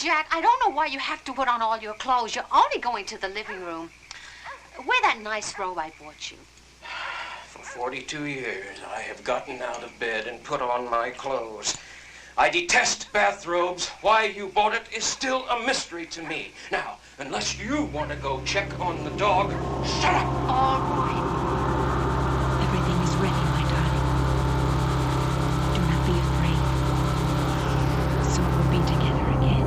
Jack, I don't know why you have to put on all your clothes. You're only going to the living room. Wear that nice robe I bought you. For 42 years, I have gotten out of bed and put on my clothes. I detest bathrobes. Why you bought it is still a mystery to me. Now, unless you want to go check on the dog, shut up! All right. Everything is ready, my darling. Do not be afraid. Soon we'll be together again.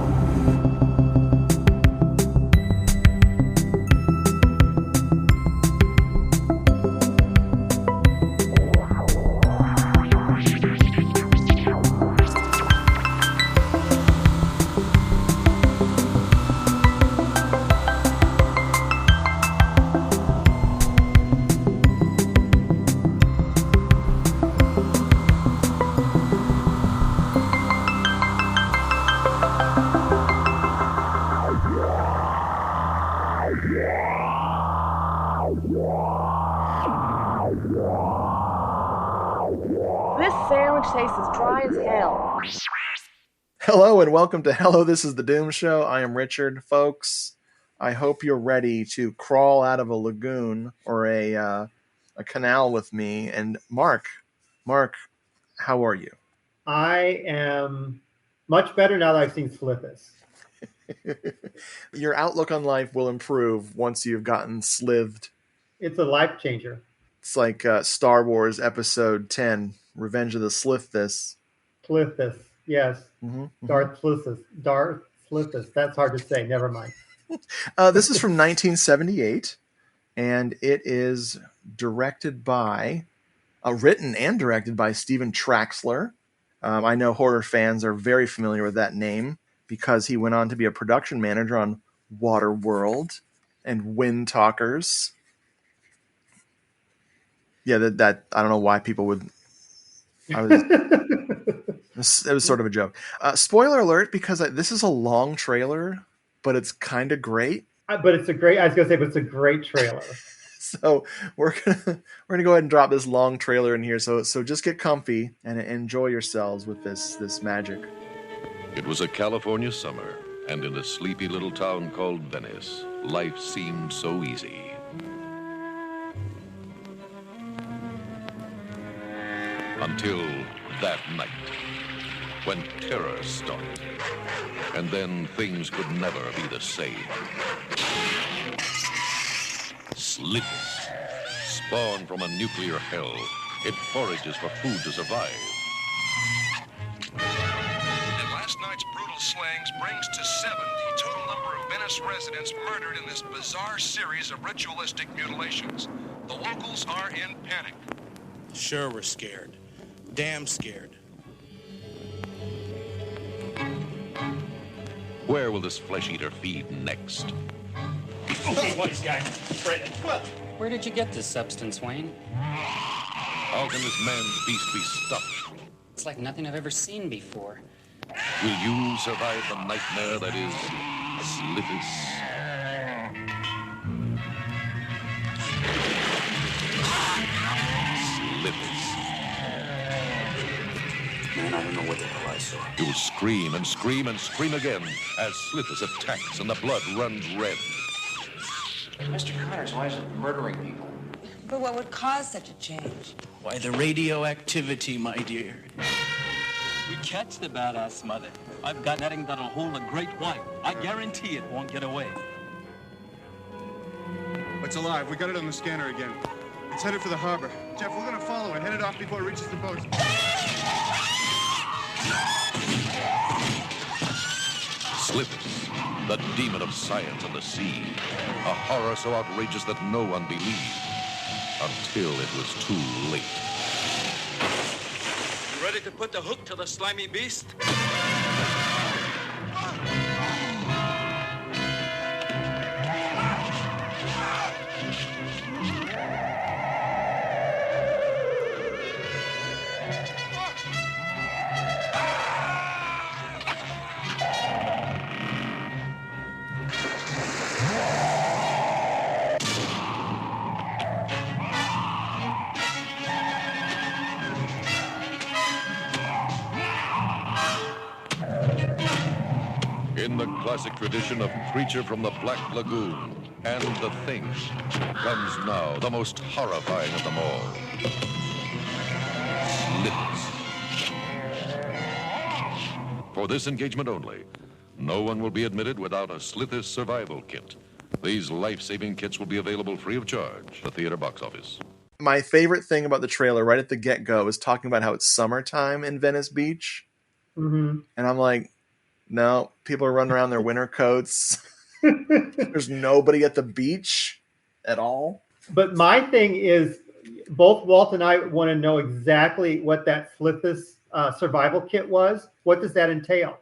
This sandwich tastes as dry as hell. Hello and welcome to Hello, This is the Doom Show. I am Richard. Folks, I hope you're ready to crawl out of a lagoon or a canal with me. And Mark, how are you? I am much better now that I've seen Slithis. Your outlook on life will improve once you've gotten slithed. It's a life changer. It's like Star Wars Episode 10, Revenge of the Slithis. Slithis, yes. Mm-hmm. Darth Slithis. That's hard to say. Never mind. This is from 1978, and it is written and directed by Steven Traxler. I know horror fans are very familiar with that name because he went on to be a production manager on Waterworld and Wind Talkers. Yeah, that I don't know why people would. It was sort of a joke. Spoiler alert, because this is a long trailer, but it's kind of great. But it's a great trailer. So we're gonna go ahead and drop this long trailer in here. So just get comfy and enjoy yourselves with this magic. It was a California summer, and in a sleepy little town called Venice, life seemed so easy. Until that night, when terror stalked, and then things could never be the same. Slithis, spawned from a nuclear hell, it forages for food to survive. And last night's brutal slayings brings to 7 the total number of Venice residents murdered in this bizarre series of ritualistic mutilations. The locals are in panic. Sure, we're scared. Damn scared. Where will this flesh-eater feed next? Okay, wise guy. Fred. Where did you get this substance, Wayne? How can this man's beast be stopped? It's like nothing I've ever seen before. Will you survive the nightmare that is Slithis? Slithis. Man, I don't know what the hell I saw. You'll scream and scream and scream again as Slithis attacks and the blood runs red. Mr. Connors, why is it murdering people? But what would cause such a change? Why, the radioactivity, my dear. We catch the badass mother. I've got netting that'll hold a great white. I guarantee it won't get away. It's alive. We got it on the scanner again. It's headed for the harbor. Jeff, we're gonna follow it. Head it off before it reaches the boat. Slithis, the demon of science and the sea. A horror so outrageous that no one believed. Until it was too late. You ready to put the hook to the slimy beast? In the classic tradition of Creature from the Black Lagoon and The Thing comes now the most horrifying of them all. Slithis. For this engagement only, no one will be admitted without a Slithis survival kit. These life-saving kits will be available free of charge at the theater box office. My favorite thing about the trailer right at the get-go is talking about how it's summertime in Venice Beach. Mm-hmm. And I'm like, no, people are running around in their winter coats. There's nobody at the beach at all. But my thing is, both Walt and I want to know exactly what that Slithis survival kit was. What does that entail?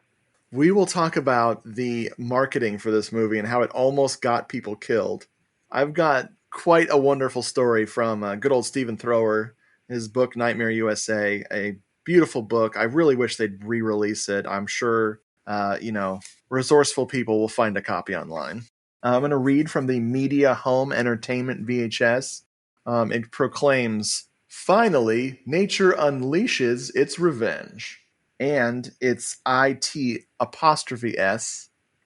We will talk about the marketing for this movie and how it almost got people killed. I've got quite a wonderful story from good old Stephen Thrower, his book Nightmare USA, a beautiful book. I really wish they'd re-release it. I'm sure, resourceful people will find a copy online. I'm going to read from the Media Home Entertainment VHS. It proclaims, "Finally, nature unleashes its revenge." And it's IT''S,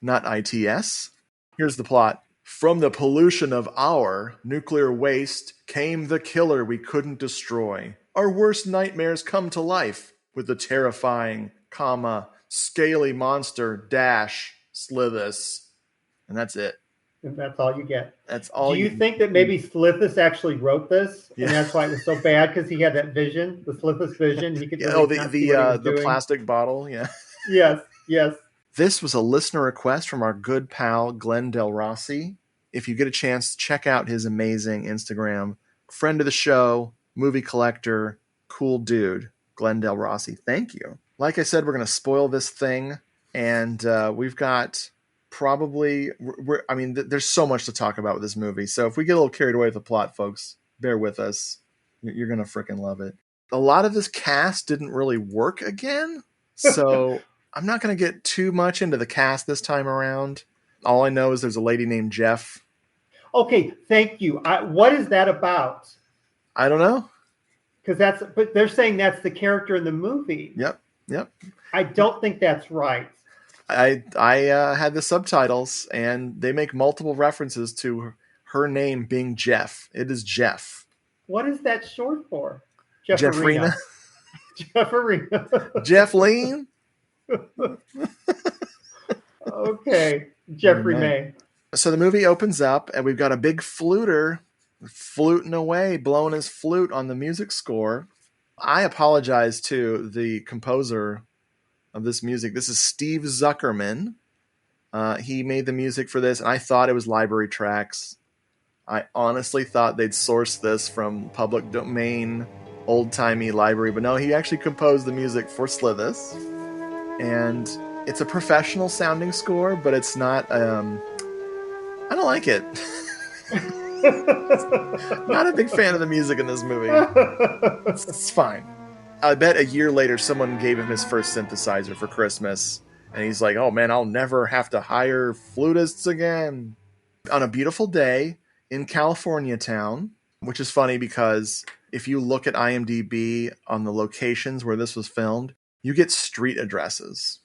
not ITS. Here's the plot. From the pollution of our nuclear waste came the killer we couldn't destroy. Our worst nightmares come to life with the terrifying, scaly monster Slithis. And that's it. And that's all you get. That's all. Do you think that maybe Slithis actually wrote this, Yeah. and that's why it was so bad, because he had that vision, the Slithis vision? He could the plastic bottle. Yeah. Yes. This was a listener request from our good pal Glenn Del Rossi. If you get a chance, check out his amazing Instagram. Friend of the show, movie collector, cool dude, Glenn Del Rossi. Thank you. Like I said, we're going to spoil this thing, and we've got. There's so much to talk about with this movie. So if we get a little carried away with the plot, folks, bear with us. You're going to freaking love it. A lot of this cast didn't really work again. So I'm not going to get too much into the cast this time around. All I know is there's a lady named Jeff. Okay, thank you. What is that about? I don't know. But they're saying that's the character in the movie. Yep. I don't think that's right. I had the subtitles, and they make multiple references to her name being Jeff. It is Jeff. What is that short for? Jeffrina. Jeffrina. Jeff Lean. Okay, Jeffrey May. So the movie opens up, and we've got a big fluter fluting away, blowing his flute on the music score. I apologize to the composer of this music. This is Steve Zuckerman. He made the music for this, and I thought it was library tracks. I honestly thought they'd source this from public domain, old-timey library, but no, he actually composed the music for Slithis. And it's a professional sounding score, but it's not, I don't like it. Not a big fan of the music in this movie. It's fine. I bet a year later someone gave him his first synthesizer for Christmas, and he's like, oh man, I'll never have to hire flutists again. On a beautiful day in California town, which is funny because if you look at IMDb on the locations where this was filmed, you get street addresses.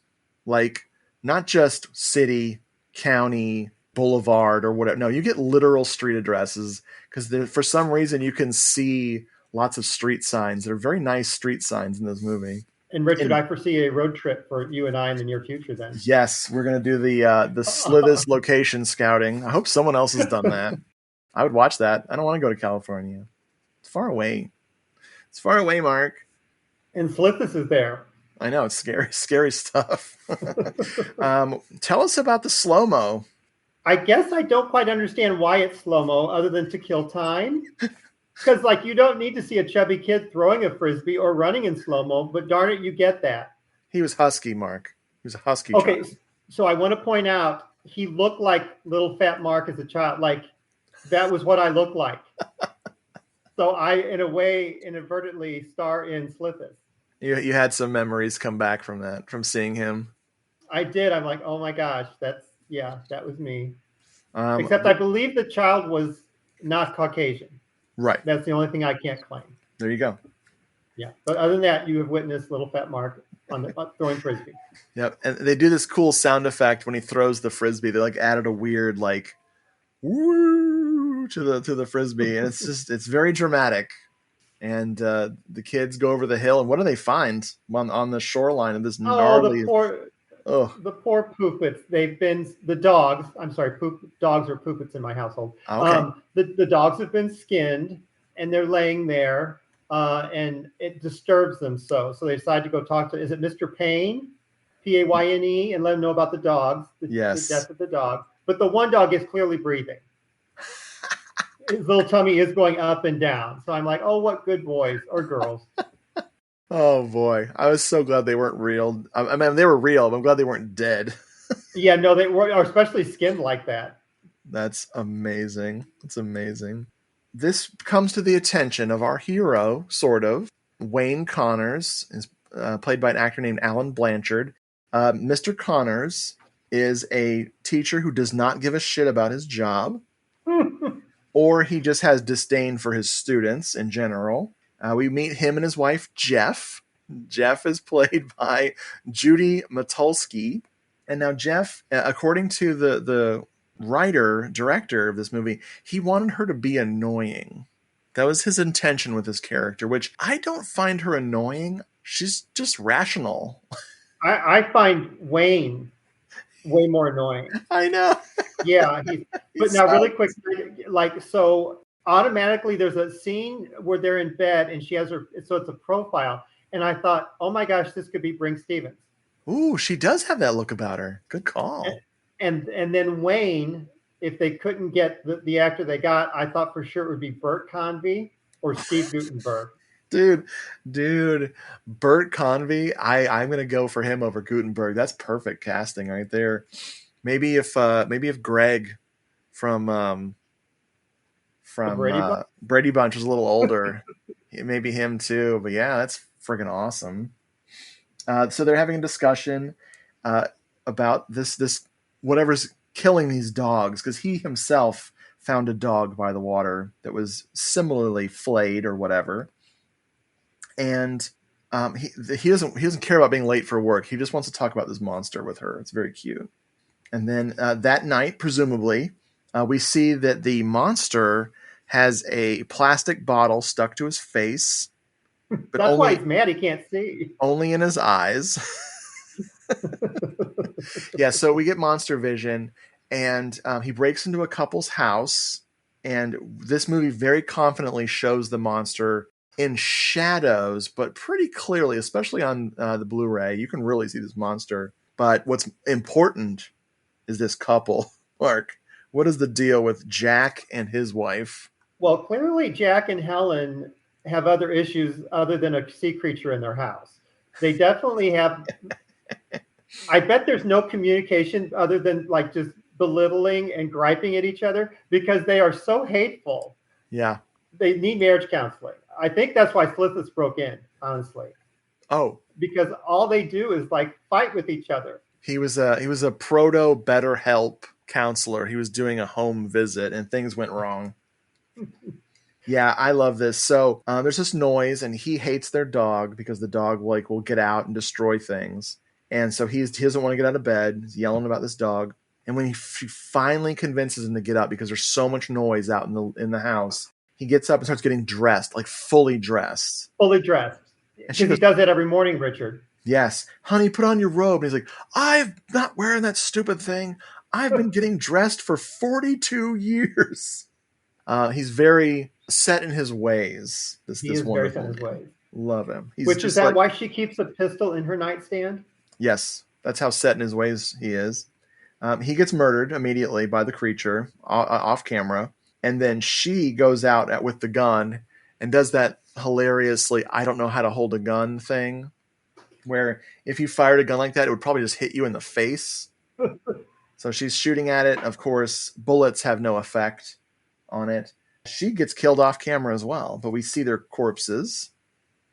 Like, not just city, county, boulevard, or whatever. No, you get literal street addresses because for some reason you can see lots of street signs. They're very nice street signs in this movie. And Richard, I foresee a road trip for you and I in the near future then. Yes, we're going to do the Slithis location scouting. I hope someone else has done that. I would watch that. I don't want to go to California. It's far away. It's far away, Mark. And Slithis is there. I know, it's scary stuff. Tell us about the slow-mo. I guess I don't quite understand why it's slow-mo other than to kill time. Because, you don't need to see a chubby kid throwing a Frisbee or running in slow-mo, but darn it, you get that. He was husky, Mark. He was a husky child. Okay, so I want to point out, he looked like little fat Mark as a child. That was what I looked like. So I, in a way, inadvertently star in Slithis. You had some memories come back from that, from seeing him. I did. I'm like, oh my gosh, that was me. Except I believe the child was not Caucasian. Right. That's the only thing I can't claim. There you go. Yeah. But other than that, you have witnessed little fat Mark on the throwing frisbee. Yep, and they do this cool sound effect when he throws the frisbee. They like added a weird like woo to the frisbee, and it's very dramatic. And the kids go over the hill, and what do they find on the shoreline of this gnarly? The poor poopets. They've been the dogs. I'm sorry, dogs are poopets in my household. Okay. The dogs have been skinned, and they're laying there, and it disturbs them. So they decide to go talk to. Is it Mr. Payne, Payne, and let him know about the dogs. The death of the dog. But the one dog is clearly breathing. His little tummy is going up and down. So I'm like, oh, what good boys or girls. Oh boy, I was so glad they weren't real. I mean, they were real, but I'm glad they weren't dead. Yeah, no, they were, especially skinned like that. That's amazing. That's amazing. This comes to the attention of our hero, sort of. Wayne Connors is played by an actor named Alan Blanchard. Mr. Connors is a teacher who does not give a shit about his job, or he just has disdain for his students in general. We meet him and his wife, Jeff. Jeff is played by Judy Matulski. And now Jeff, according to the director of this movie, he wanted her to be annoying. That was his intention with his character, which I don't find her annoying. She's just rational. I find Wayne way more annoying. I know. Yeah. But now really quick, so automatically there's a scene where they're in bed and she has so it's a profile. And I thought, oh my gosh, this could be Brinke Stevens. Ooh, she does have that look about her. Good call. And then Wayne, if they couldn't get the actor they got, I thought for sure it would be Bert Convy or Steve Guttenberg. Dude, Bert Convy, I'm gonna go for him over Guttenberg. That's perfect casting right there. Maybe if Greg from Brady Bunch was a little older, maybe him too. But yeah, that's freaking awesome. So they're having a discussion about this whatever's killing these dogs, because he himself found a dog by the water that was similarly flayed or whatever. And he doesn't care about being late for work. He just wants to talk about this monster with her. It's very cute. And then that night, presumably, we see that the monster has a plastic bottle stuck to his face. But that's why he's mad. He can't see. Only in his eyes. Yeah, so we get monster vision, and he breaks into a couple's house. And this movie very confidently shows the monster in shadows, but pretty clearly, especially on the Blu-ray, you can really see this monster. But what's important is this couple. Mark, what is the deal with Jack and his wife? Well, clearly Jack and Helen have other issues other than a sea creature in their house. They definitely have. I bet there's no communication other than like just belittling and griping at each other, because they are so hateful. Yeah. They need marriage counseling. I think that's why Slithis broke in, honestly. Oh. Because all they do is like fight with each other. He was a proto BetterHelp counselor. He was doing a home visit and things went wrong. Yeah, I love this. So there's this noise, and he hates their dog because the dog will get out and destroy things. And so he doesn't want to get out of bed. He's yelling about this dog. And when she finally convinces him to get up because there's so much noise out in the house, he gets up and starts getting dressed, like fully dressed. Fully dressed. Because he does that every morning, Richard. Yes. Honey, put on your robe. And he's like, I'm not wearing that stupid thing. I've been getting dressed for 42 years. He's very set in his ways. He is very set in his ways. Love him. Which is that why she keeps a pistol in her nightstand? Yes. That's how set in his ways he is. He gets murdered immediately by the creature off camera. And then she goes out with the gun and does that hilariously, I don't know how to hold a gun thing, where if you fired a gun like that, it would probably just hit you in the face. So she's shooting at it. Of course, bullets have no effect on it. She gets killed off camera as well, but we see their corpses.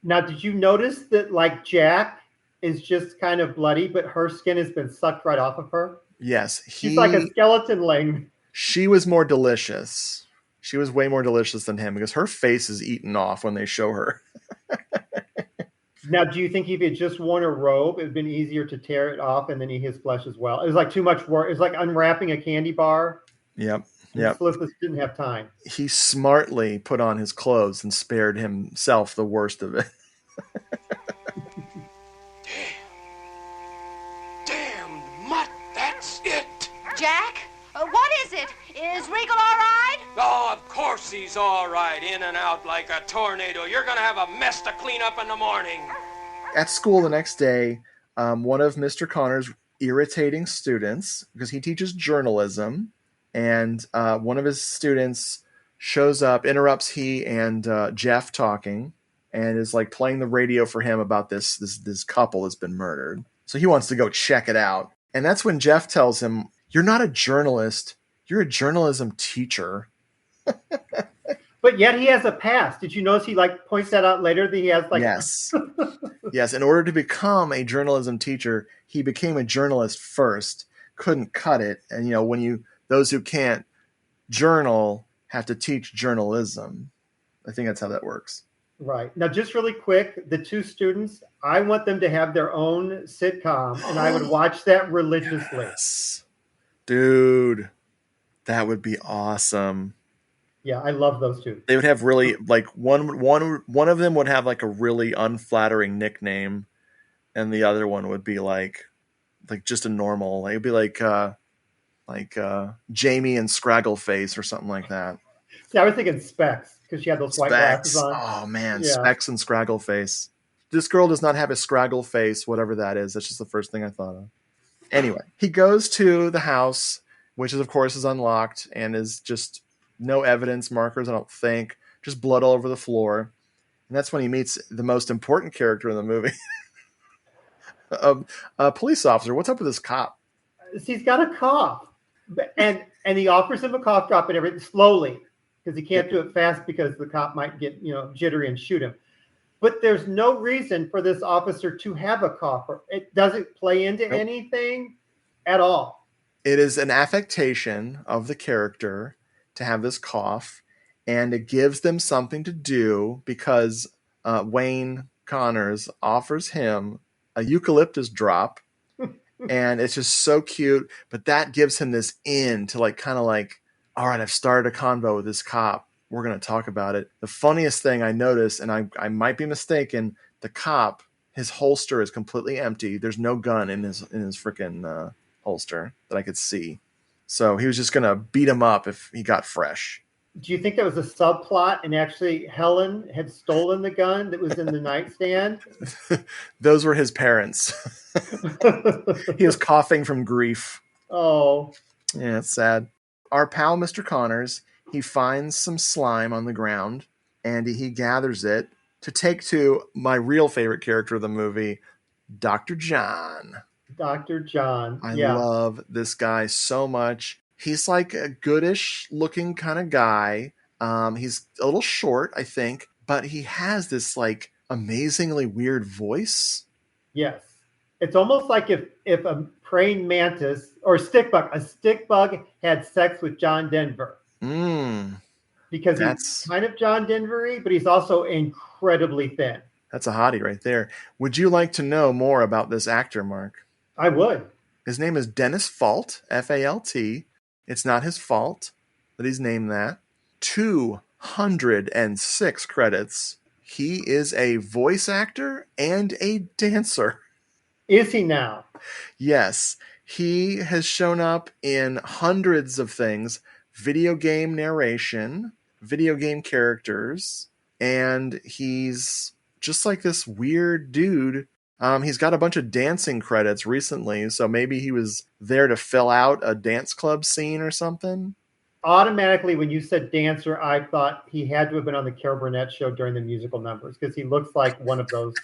Now, did you notice that like Jack is just kind of bloody, but her skin has been sucked right off of her? Yes. She's like a skeleton laying. She was more delicious. She was way more delicious than him because her face is eaten off when they show her. Now, do you think if he had just worn a robe, it would have been easier to tear it off and then eat his flesh as well? It was like too much work. It was like unwrapping a candy bar. Yep. And Yep. Slithis didn't have time. He smartly put on his clothes and spared himself the worst of it. Damn, Mutt, that's it. Jack, what is it? Is Regal all right? Oh, of course he's all right, in and out like a tornado. You're going to have a mess to clean up in the morning. At school the next day, one of Mr. Connor's irritating students, because he teaches journalism, and one of his students shows up, interrupts he and Jeff talking, and is like playing the radio for him about this couple that's been murdered. So he wants to go check it out. And that's when Jeff tells him, "You're not a journalist. You're a journalism teacher." But yet he has a past. Did you notice he like points that out later that he has like Yes. Yes, in order to become a journalism teacher, he became a journalist first, couldn't cut it. And those who can't journal have to teach journalism. I think that's how that works. Right. Now, just really quick, the two students, I want them to have their own sitcom, and I would watch that religiously. Yes. Dude, that would be awesome. Yeah, I love those two. They would have really, like, one of them would have, like, a really unflattering nickname, and the other one would be, like just a normal, like, it'd be like Jamie and Scraggleface or something like that. See, I was thinking Specs, because she had those white glasses on. Oh, man, yeah. Specs and Scraggleface. This girl does not have a Scraggle face, whatever that is. That's just the first thing I thought of. Anyway, he goes to the house, which is, of course, is unlocked, and is just no evidence markers, I don't think. Just blood all over the floor. And that's when he meets the most important character in the movie. A police officer. What's up with this cop? He's got a cough. And he offers him a cough drop and everything slowly, because he can't do it fast because the cop might get, jittery and shoot him. But there's no reason for this officer to have a cough. It doesn't play into anything at all. It is an affectation of the character to have this cough, and it gives them something to do because Wayne Connors offers him a eucalyptus drop, and it's just so cute. But that gives him this in to all right, I've started a convo with this cop. We're going to talk about it. The funniest thing I noticed, and I might be mistaken, the cop, his holster is completely empty. There's no gun in his freaking holster that I could see. So he was just going to beat him up if he got fresh. Do you think that was a subplot and actually Helen had stolen the gun that was in the nightstand? Those were his parents. He was coughing from grief. Oh. Yeah, it's sad. Our pal, Mr. Connors, he finds some slime on the ground, and he gathers it to take to my real favorite character of the movie, Dr. John. Dr. John. I love this guy so much. He's like a goodish looking kind of guy. He's a little short, I think, but he has this like amazingly weird voice. Yes. It's almost like if a praying mantis or a stick bug had sex with John Denver. Because he's kind of John Denver-y, but he's also incredibly thin. That's a hottie right there. Would you like to know more about this actor, Mark? I would. His name is Dennis Falt, F-A-L-T. It's not his fault that he's named that. 206 credits. He is a voice actor and a dancer. Is he now? Yes. He has shown up in hundreds of things. Video game narration, video game characters, and he's just like this weird dude. He's got a bunch of dancing credits recently, so maybe he was there to fill out a dance club scene or something. Automatically, when you said dancer, I thought he had to have been on the Carol Burnett show during the musical numbers, because he looks like one of those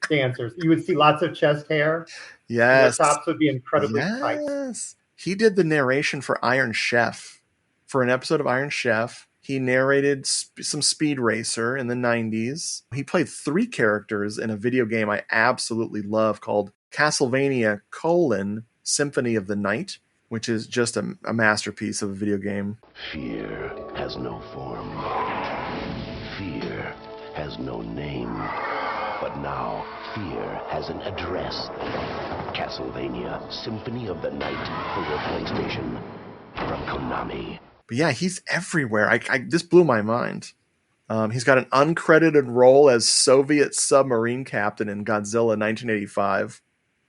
dancers. You would see lots of chest hair. Yes. The tops would be incredibly tight. Yes. He did the narration for Iron Chef. For an episode of Iron Chef, he narrated some Speed Racer in the 90s. He played 3 characters in a video game I absolutely love called Castlevania: Symphony of the Night, which is just a masterpiece of a video game. Fear has no form. Fear has no name. But now, fear has an address. Castlevania Symphony of the Night for your PlayStation from Konami. But yeah, he's everywhere. This blew my mind. He's got an uncredited role as Soviet submarine captain in Godzilla 1985.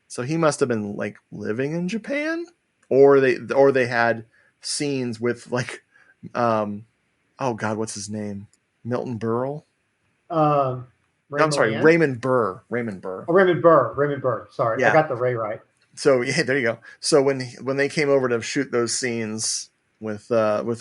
So he must have been like living in Japan, or they had scenes with like, oh God, what's his name? Milton Berle. No, I'm sorry, Raymond Burr. Raymond Burr. Oh, Raymond Burr. Sorry, yeah. I got the Ray right. So yeah, there you go. So when they came over to shoot those scenes with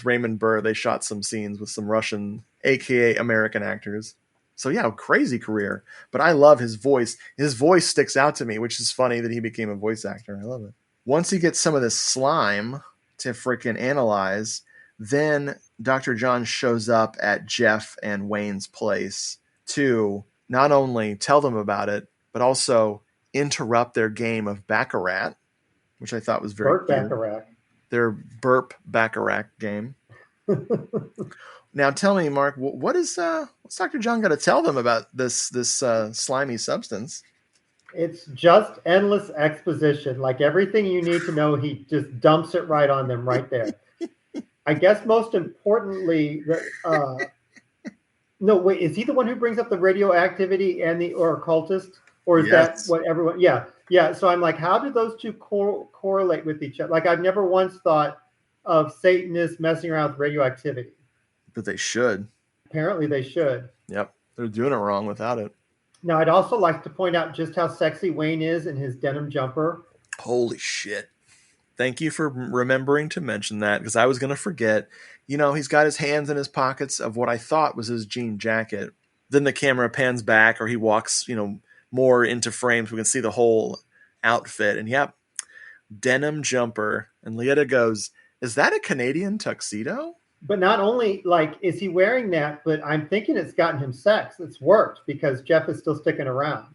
Raymond Burr, they shot some scenes with some Russian, aka American actors. So yeah, crazy career. But I love his voice. His voice sticks out to me, which is funny that he became a voice actor. I love it. Once he gets some of this slime to freaking analyze, then Dr. John shows up at Jeff and Wayne's place to not only tell them about it, but also interrupt their game of Baccarat, which I thought was very cute. Baccarat. Their burp Baccarat game. Now tell me, Mark, what's Dr. John got to tell them about this slimy substance? It's just endless exposition. Like everything you need to know, he just dumps it right on them right there. I guess most importantly, no, wait, is he the one who brings up the radioactivity and or occultist? Or is that what everyone... Yeah. So I'm like, how do those two correlate with each other? Like I've never once thought of Satanists messing around with radioactivity. But they should. Apparently they should. Yep. They're doing it wrong without it. Now, I'd also like to point out just how sexy Wayne is in his denim jumper. Holy shit. Thank you for remembering to mention that, because I was going to forget. You know, he's got his hands in his pockets of what I thought was his jean jacket. Then the camera pans back, or he walks, more into frame so we can see the whole outfit. And yep, denim jumper. And Lieta goes, is that a Canadian tuxedo? But not only, is he wearing that, but I'm thinking it's gotten him sex. It's worked because Jeff is still sticking around.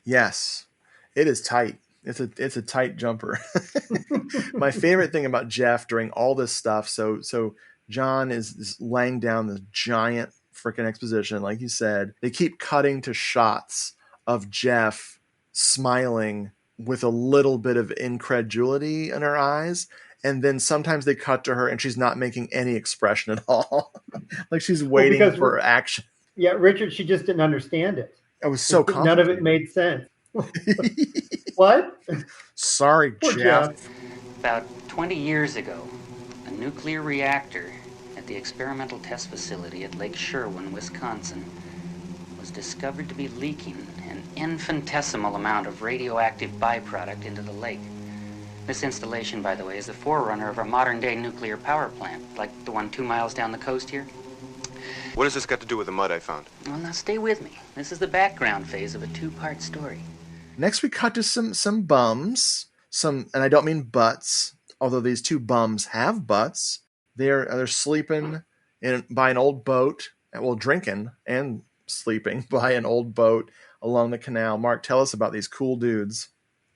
Yes, it is tight. It's a tight jumper. My favorite thing about Jeff during all this stuff, so John is laying down this giant freaking exposition, like you said. They keep cutting to shots of Jeff smiling with a little bit of incredulity in her eyes. And then sometimes they cut to her and she's not making any expression at all. Like she's waiting for action. Yeah, Richard, she just didn't understand it. It was so complicated. None of it made sense. What? Sorry, Jeff. About 20 years ago, a nuclear reactor at the experimental test facility at Lake Sherwin, Wisconsin, was discovered to be leaking an infinitesimal amount of radioactive byproduct into the lake. This installation, by the way, is the forerunner of our modern-day nuclear power plant, like the one 2 miles down the coast here. What has this got to do with the mud I found? Well, now stay with me. This is the background phase of a two-part story. Next, we cut to some bums, and I don't mean butts, although these two bums have butts. They're sleeping by an old boat, drinking and sleeping by an old boat along the canal. Mark, tell us about these cool dudes.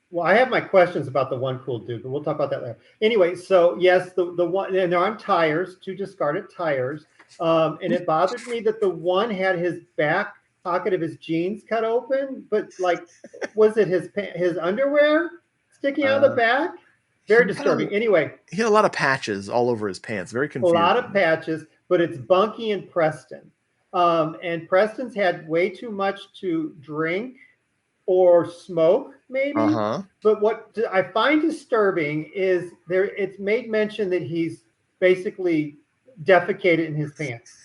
Well, I have my questions about the one cool dude, but we'll talk about that later. Anyway, so yes, the one, and they're on tires, two discarded tires. And it bothered me that the one had his back pocket of his jeans cut open, but was it his underwear sticking out of the back? Very disturbing. Anyway. He had a lot of patches all over his pants. Very confusing. A lot of patches, but it's Bunky and Preston. And Preston's had way too much to drink or smoke, maybe. Uh-huh. But what I find disturbing is it's made mention that he's basically defecated in his pants.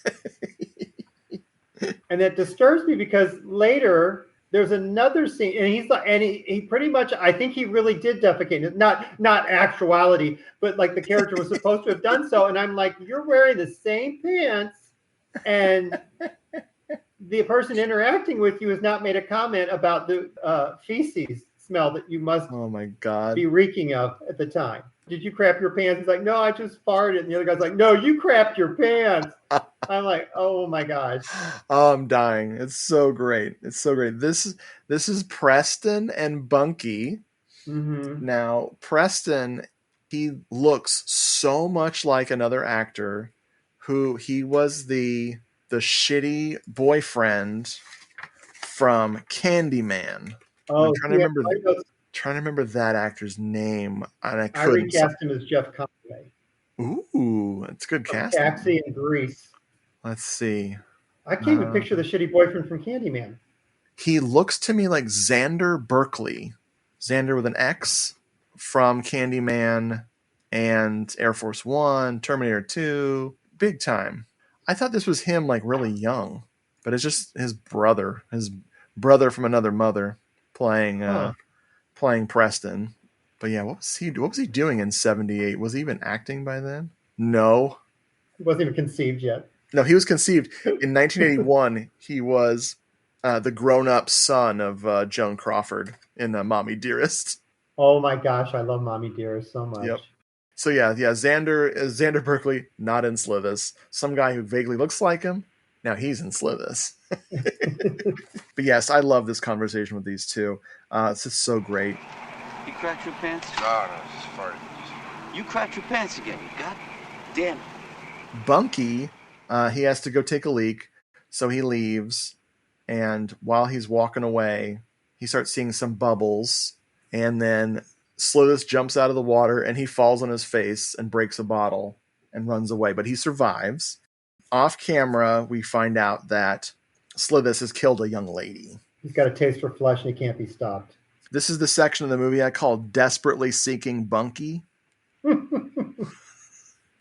And that disturbs me because later there's another scene, and he pretty much, I think he really did defecate. Not actuality, but the character was supposed to have done so. And I'm like, you're wearing the same pants, and the person interacting with you has not made a comment about the feces smell that you must be reeking of at the time. Did you crap your pants? He's like, no, I just farted. And the other guy's like, no, you crapped your pants. I'm like, oh my gosh. Oh, I'm dying. It's so great. It's so great. This is Preston and Bunky. Mm-hmm. Now, Preston, he looks so much like another actor who he was the shitty boyfriend from Candyman. Oh, I'm trying to yeah, remember that actor's name, and I I couldn't. recast him as Jeff Conway Ooh, it's good from casting. Taxi and Grease. Let's see. I can't even picture the shitty boyfriend from Candyman. He looks to me like Xander Berkeley. Xander with an X from Candyman and Air Force One, Terminator 2, big time. I thought this was him like really young, but it's just his brother from another mother playing playing Preston. But yeah, what was he doing in 78? Was he even acting by then? No. He wasn't even conceived yet. No, he was conceived in 1981. He was the grown-up son of Joan Crawford in Mommy Dearest. Oh my gosh, I love Mommy Dearest so much. Yep. So yeah, Xander Berkeley, not in Slithis. Some guy who vaguely looks like him. Now he's in Slithis. But yes, I love this conversation with these two. It's just so great. You cracked your pants? No, just farted. You cracked your pants again, God damn it. Bunky, he has to go take a leak, so he leaves. And while he's walking away, he starts seeing some bubbles. And then Slithis jumps out of the water and he falls on his face and breaks a bottle and runs away. But he survives. Off camera, we find out that Slithis has killed a young lady. He's got a taste for flesh and he can't be stopped. This is the section of the movie I call Desperately Seeking Bunky.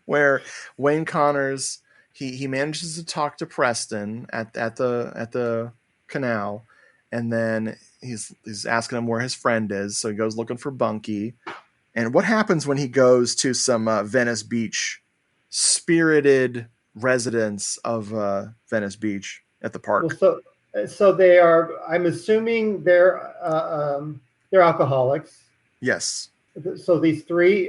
Where Wayne Connors, he manages to talk to Preston at the canal, and then he's asking him where his friend is, so he goes looking for Bunky. And what happens when he goes to some Venice Beach, spirited residents of Venice Beach at the park? Well, so they are. I'm assuming they're alcoholics. Yes. So these three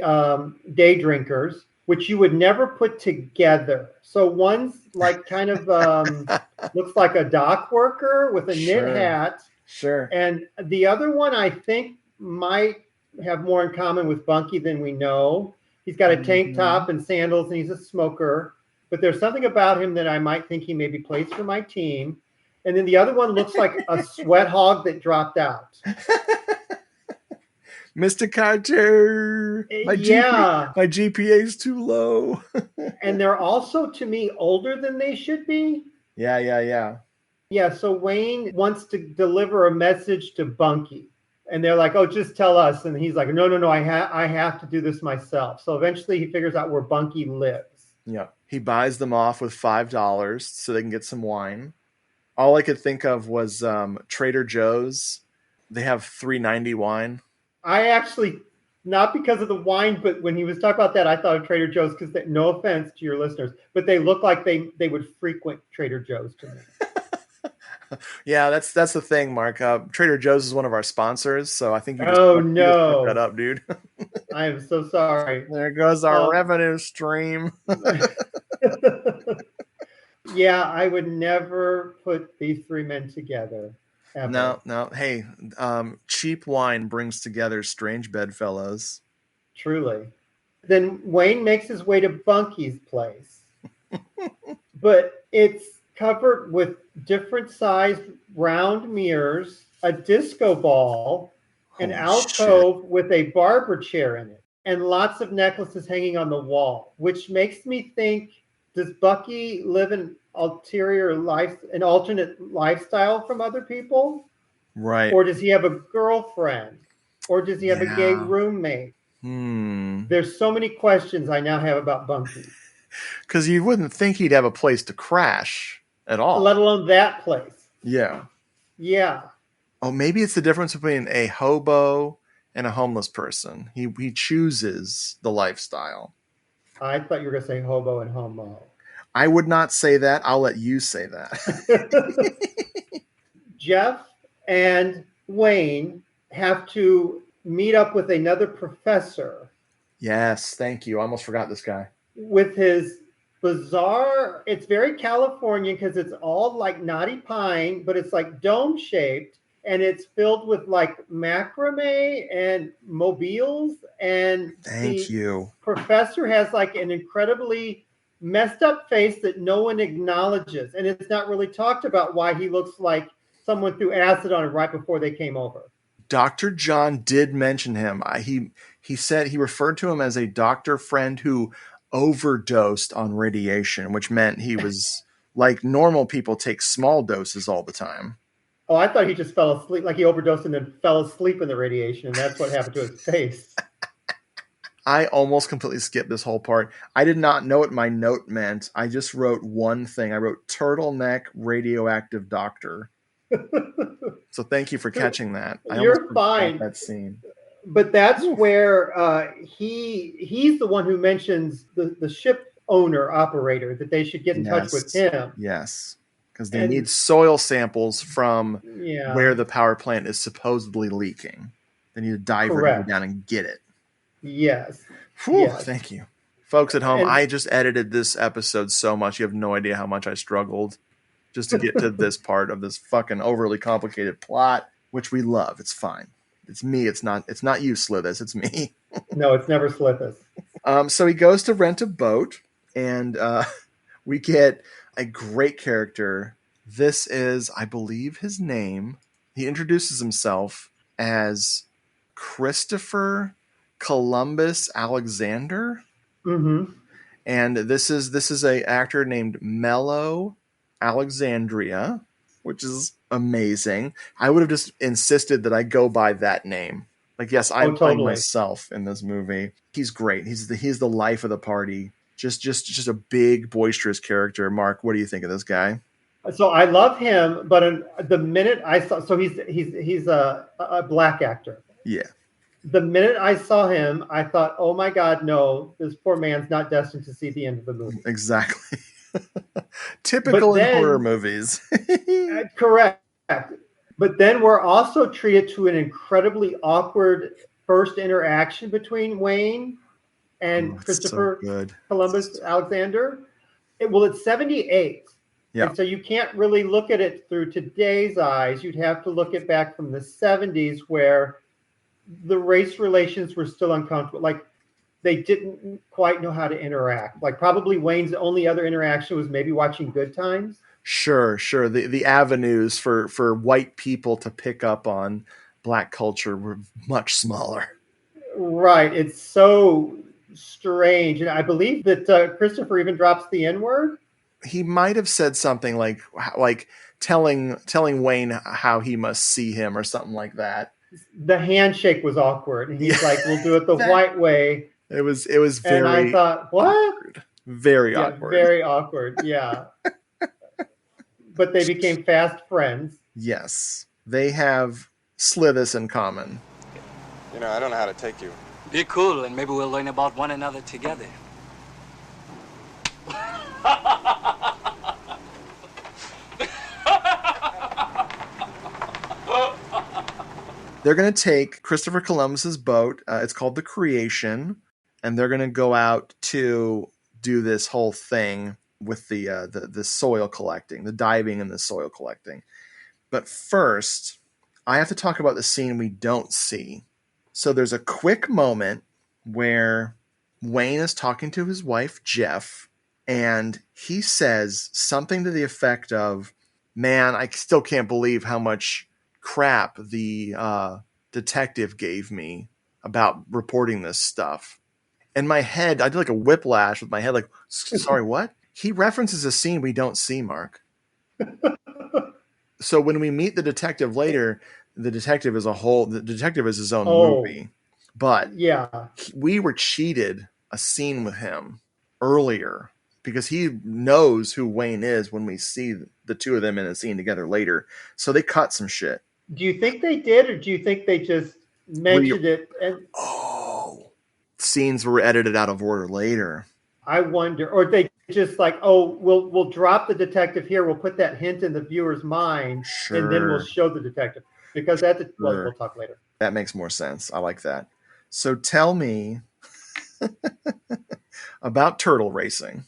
day drinkers, which you would never put together. So one's like kind of looks like a dock worker with a knit hat. Sure. And the other one, I think, might have more in common with Bunky than we know. He's got a tank top and sandals, and he's a smoker. But there's something about him that I might think he maybe plays for my team. And then the other one looks like a sweat hog that dropped out. Mr. Carter, my GPA is too low. And they're also, to me, older than they should be. Yeah. Yeah, so Wayne wants to deliver a message to Bunky. And they're like, oh, just tell us. And he's like, no, I have to do this myself. So eventually he figures out where Bunky lives. Yeah. He buys them off with $5 so they can get some wine. All I could think of was Trader Joe's. They have $3.90 wine. I actually, not because of the wine, but when he was talking about that, I thought of Trader Joe's because, no offense to your listeners, but they look like they would frequent Trader Joe's to me. Yeah, that's the thing, Mark. Trader Joe's is one of our sponsors, so I think you just, you just fucked that up, dude. I am so sorry. There goes our revenue stream. Yeah, I would never put these three men together. Ever. No. Hey, cheap wine brings together strange bedfellows. Truly. Then Wayne makes his way to Bunky's place. But it's covered with different sized round mirrors, a disco ball, an alcove with a barber chair in it, and lots of necklaces hanging on the wall, which makes me think, does Bucky live an alternate lifestyle from other people? Right. Or does he have a girlfriend? Or does he have a gay roommate? There's so many questions I now have about Bunky. Because you wouldn't think he'd have a place to crash at all. Let alone that place. Yeah. Yeah. Oh, maybe it's the difference between a hobo and a homeless person. He chooses the lifestyle. I thought you were going to say hobo and homo. I would not say that. I'll let you say that. Jeff and Wayne have to meet up with another professor. Yes, thank you. I almost forgot this guy. With his bizarre, it's very Californian because it's all like knotty pine, but it's like dome shaped and it's filled with like macrame and mobiles. And thank you. Professor has like an incredibly messed up face that no one acknowledges. And it's not really talked about why he looks like someone threw acid on him right before they came over. Dr. John did mention him. He said he referred to him as a doctor friend who overdosed on radiation, which meant he was like normal people take small doses all the time. Oh, I thought he just fell asleep, like he overdosed and then fell asleep in the radiation, and that's what happened to his face. I almost completely skipped this whole part. I did not know what my note meant. I just wrote one thing. I wrote turtleneck radioactive doctor. So thank you for catching that. You're fine. That scene. But that's where he's the one who mentions the ship owner operator that they should get in touch with him. Yes, because they need soil samples from Yeah. where the power plant is supposedly leaking. They need a diver to go down and get it. Yes. Whew, Yes. Thank you. Folks at home, And- I just edited this episode so much. You have no idea how much I struggled just to get to this part of this fucking overly complicated plot, which we love. It's fine. It's me. It's not you, Slithis. It's me. No, it's never Slithis. So he goes to rent a boat, and we get a great character. This is, I believe, his name. He introduces himself as Christopher Columbus Alexander. Mm-hmm. And this is a actor named Mello Alexandria, which is amazing. I would have just insisted that I go by that name. Like, yes, I'm playing myself in this movie. He's great. He's the life of the party. Just a big, boisterous character. Mark, what do you think of this guy? So I love him, but the minute I saw, so he's a black actor. Yeah. The minute I saw him, I thought, oh my God, no, this poor man's not destined to see the end of the movie. Exactly. Typical in horror movies. Correct. But then we're also treated to an incredibly awkward first interaction between Wayne and Christopher Columbus Alexander. It's 78. Yeah. And so you can't really look at it through today's eyes. You'd have to look at back from the 70s where the race relations were still uncomfortable. Like they didn't quite know how to interact. Like probably Wayne's only other interaction was maybe watching Good Times. Sure. The avenues for white people to pick up on black culture were much smaller. Right. It's so strange. And I believe that Christopher even drops the N-word. He might have said something like telling Wayne how he must see him or something like that. The handshake was awkward. And he's like, we'll do it the white way. It was very. And I thought, what? Awkward. Very awkward. Very awkward. Yeah. But they became fast friends. Yes. They have Slithis in common. You know, I don't know how to take you. Be cool, and maybe we'll learn about one another together. They're going to take Christopher Columbus's boat. It's called the Creation, and they're going to go out to do this whole thing with the soil collecting, the diving and the soil collecting. But first, I have to talk about the scene we don't see. So there's a quick moment where Wayne is talking to his wife, Jeff, and he says something to the effect of, man, I still can't believe how much crap the detective gave me about reporting this stuff. In my head, I did like a whiplash with my head, like, sorry, what? He references a scene we don't see, Mark. So when we meet the detective later, the detective is his own movie. But yeah, we were cheated a scene with him earlier because he knows who Wayne is when we see the two of them in a scene together later. So they cut some shit. Do you think they did, or do you think they just mentioned it? And scenes were edited out of order later. I wonder, or they just like, oh, we'll drop the detective here. We'll put that hint in the viewer's mind, and then we'll show the detective because we'll talk later. That makes more sense. I like that. So tell me about turtle racing.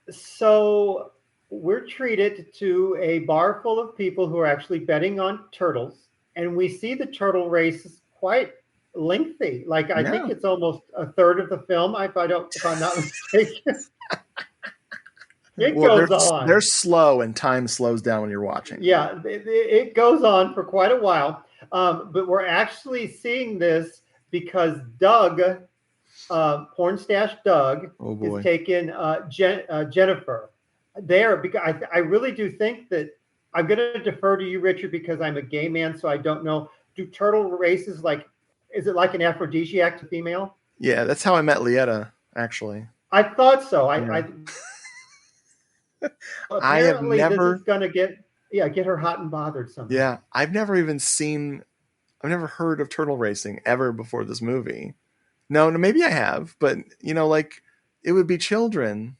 So we're treated to a bar full of people who are actually betting on turtles. And we see the turtle race quite lengthy. Like I think it's almost a third of the film, if I'm not mistaken. It Well, goes on. they're slow, and time slows down when you're watching. Yeah, it goes on for quite a while. But we're actually seeing this because Doug, porn stash Doug, Oh boy. is taking Jennifer there, because I really do think that I'm going to defer to you, Richard, because I'm a gay man, so I don't know. Do turtle races is it like an aphrodisiac to female? Yeah, that's how I met Lieta, actually. I thought so. Yeah. I have Apparently this never is going to get her hot and bothered somehow. Yeah, I've never heard of turtle racing ever before this movie. No, maybe I have, but like it would be children.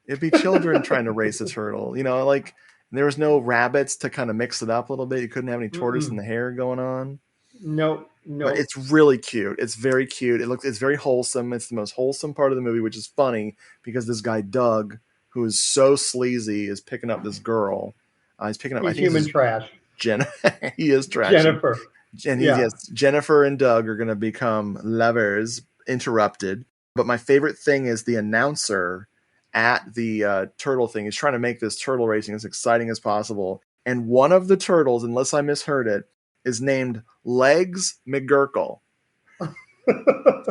It'd be children trying to race a turtle. Like there was no rabbits to kind of mix it up a little bit. You couldn't have any tortoise in the hair going on. No. But it's really cute. It's very cute. It's very wholesome. It's the most wholesome part of the movie, which is funny because this guy Doug, who is so sleazy, is picking up this girl. He's picking up. He's I think human trash. He is trash. Jennifer. And yes, Jennifer and Doug are going to become lovers. Interrupted. But my favorite thing is the announcer at the turtle thing. He's trying to make this turtle racing as exciting as possible. And one of the turtles, unless I misheard it, is named Legs McGurkle.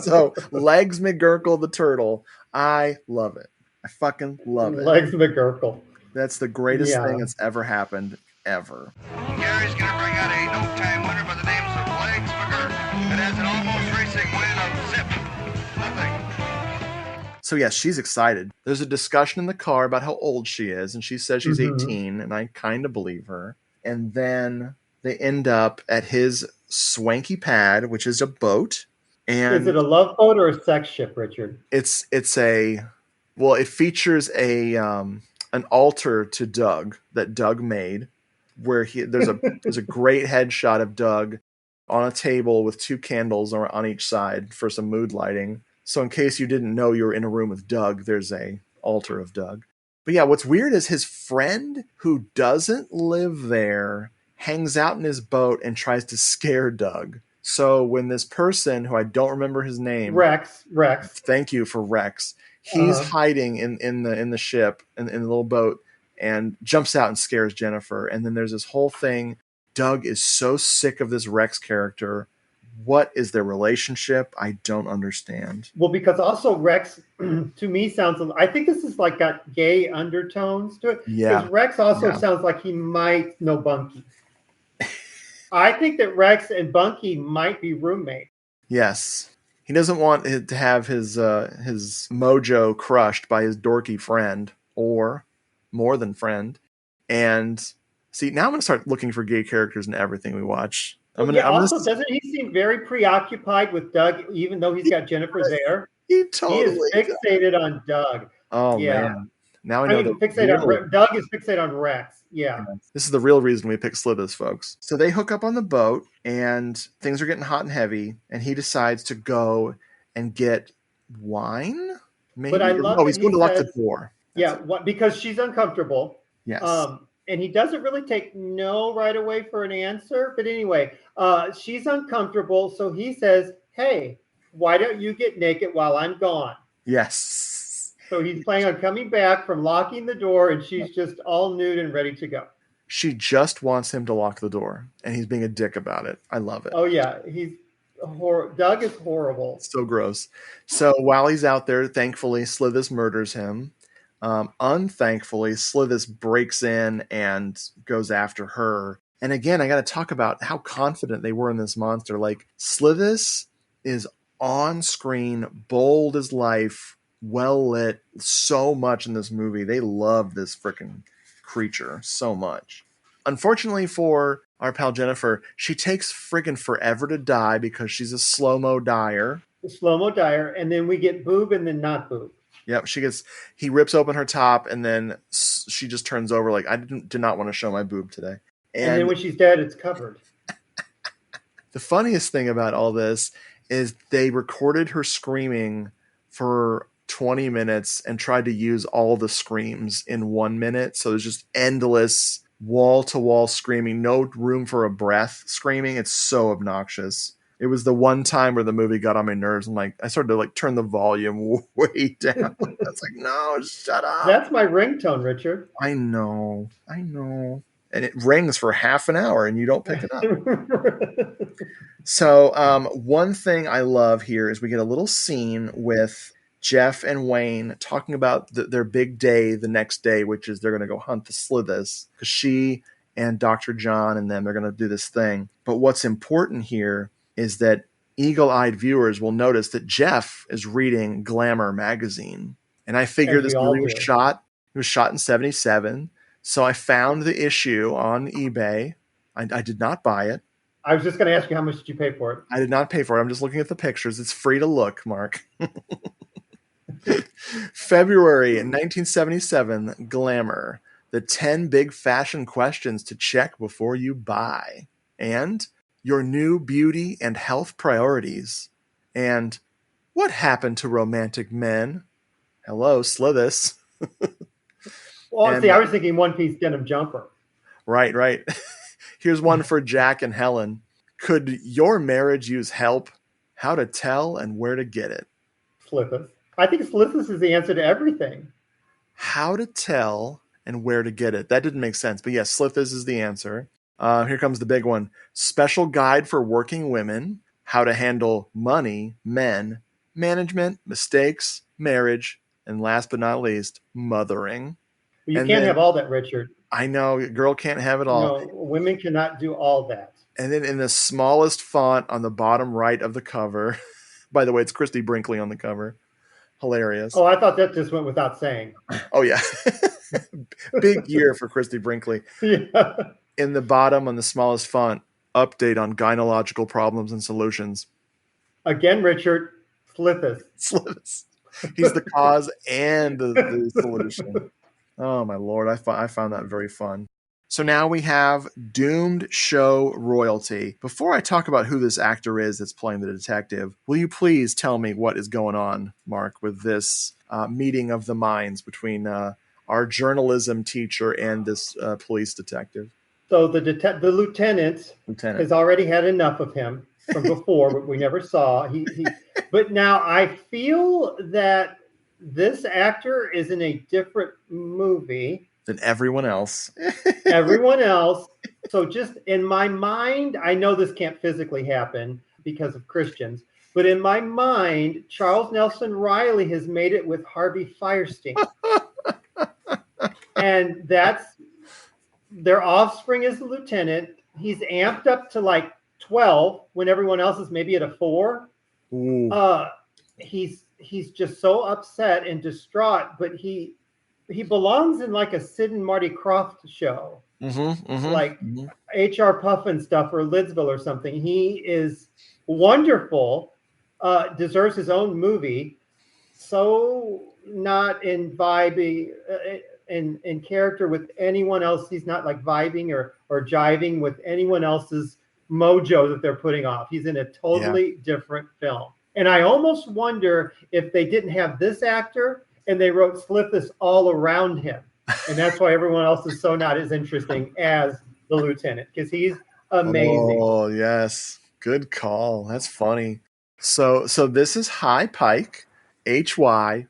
So Legs McGurkle the turtle. I love it. I fucking love it. Legs McGurkle. That's the greatest thing that's ever happened, ever. Gary's going to bring out a no-time winner by the names of Legs McGurk. It has an almost racing win of zip. Nothing. So yes, she's excited. There's a discussion in the car about how old she is, and she says she's 18, and I kind of believe her. And then they end up at his swanky pad, which is a boat. And is it a love boat or a sex ship, Richard? It features an altar to Doug that Doug made, where there's a great headshot of Doug on a table with two candles on each side for some mood lighting. So in case you didn't know you were in a room with Doug, there's a altar of Doug. But yeah, what's weird is his friend who doesn't live there hangs out in his boat and tries to scare Doug. So when this person, who I don't remember his name, Rex. Thank you for Rex. He's hiding in the ship in the little boat and jumps out and scares Jennifer. And then there's this whole thing. Doug is so sick of this Rex character. What is their relationship? I don't understand. Well, because also Rex, to me, sounds. I think this is like got gay undertones to it. Yeah. Because Rex also sounds like he might know Bunky. I think that Rex and Bunky might be roommates. Yes. He doesn't want to have his mojo crushed by his dorky friend, or more than friend. And see, now I'm going to start looking for gay characters in everything we watch. Doesn't he seem very preoccupied with Doug, even though he's got Jennifer there? He totally is fixated on Doug. Oh, yeah. man. Now I know Doug is fixated on Rex. Yeah. This is the real reason we picked Slithis, folks. So they hook up on the boat, and things are getting hot and heavy, and he decides to go and get wine? Maybe? But I love he's going to lock the door. Because she's uncomfortable. Yes. And he doesn't really take no right away for an answer. But anyway, she's uncomfortable. So he says, hey, why don't you get naked while I'm gone? Yes. So he's planning on coming back from locking the door, and she's just all nude and ready to go. She just wants him to lock the door, and he's being a dick about it. I love it. Oh, yeah. Doug is horrible. So gross. So while he's out there, thankfully, Slithis murders him. Unthankfully, Slithis breaks in and goes after her. And again, I got to talk about how confident they were in this monster. Like, Slithis is on screen, bold as life, well lit, so much in this movie. They love this freaking creature so much. Unfortunately for our pal Jennifer, she takes friggin' forever to die because she's a slow-mo dyer. And then we get boob and then not boob. Yep, he rips open her top, and then she just turns over like, I did not want to show my boob today. And then when she's dead, it's covered. The funniest thing about all this is they recorded her screaming for 20 minutes and tried to use all the screams in 1 minute. So there's just endless wall-to-wall screaming, no room for a breath screaming. It's so obnoxious. It was the one time where the movie got on my nerves. And like, I started to like turn the volume way down. I was like, no, shut up. That's my ringtone, Richard. I know. And it rings for half an hour and you don't pick it up. So one thing I love here is we get a little scene with Jeff and Wayne talking about their big day the next day, which is they're going to go hunt the Slithis, because she and Dr. John and them, they're going to do this thing. But what's important here is that eagle-eyed viewers will notice that Jeff is reading Glamour magazine. And I figured this movie was shot in 1977. So I found the issue on eBay. I did not buy it. I was just going to ask you, how much did you pay for it? I did not pay for it. I'm just looking at the pictures. It's free to look, Mark. February 1977, Glamour. The 10 big fashion questions to check before you buy. And your new beauty and health priorities. And what happened to romantic men? Hello, Slithis. Well, see, I was thinking one-piece denim jumper. Right. Here's one for Jack and Helen. Could your marriage use help? How to tell and where to get it. Slithis. I think Slithis is the answer to everything. How to tell and where to get it. That didn't make sense. But yes, Slithis is the answer. Here comes the big one. Special guide for working women. How to handle money, men, management, mistakes, marriage, and last but not least, mothering. Well, you can't have all that, Richard. I know. A girl can't have it all. No, women cannot do all that. And then in the smallest font on the bottom right of the cover, by the way, it's Christy Brinkley on the cover. Hilarious. Oh, I thought that just went without saying. Oh, yeah. Big year for Christy Brinkley. Yeah. In the bottom on the smallest font, update on gynecological problems and solutions. Again, Richard, Slithis. Slithis. He's the cause and the solution. Oh, my Lord. I found that very fun. So now we have doomed show royalty. Before I talk about who this actor is that's playing the detective, will you please tell me what is going on, Mark, with this meeting of the minds between our journalism teacher and this police detective? So the lieutenant has already had enough of him from before, but we never saw. But now I feel that this actor is in a different movie than everyone else. So just in my mind, I know this can't physically happen because of Christians, but in my mind, Charles Nelson Riley has made it with Harvey Fierstein. And that's their offspring is the lieutenant. He's amped up to like 12 when everyone else is maybe at a 4. He's just so upset and distraught, but he belongs in like a Sid and Marty Krofft show, like H.R. Puffin stuff or Lidsville or something. He is wonderful, deserves his own movie. So not in vibing in character with anyone else. He's not like vibing or jiving with anyone else's mojo that they're putting off. He's in a totally different film. And I almost wonder if they didn't have this actor and they wrote Slithis all around him. And that's why everyone else is so not as interesting as the lieutenant, because he's amazing. Oh, yes. Good call. That's funny. So this is High Pike, Hypyke.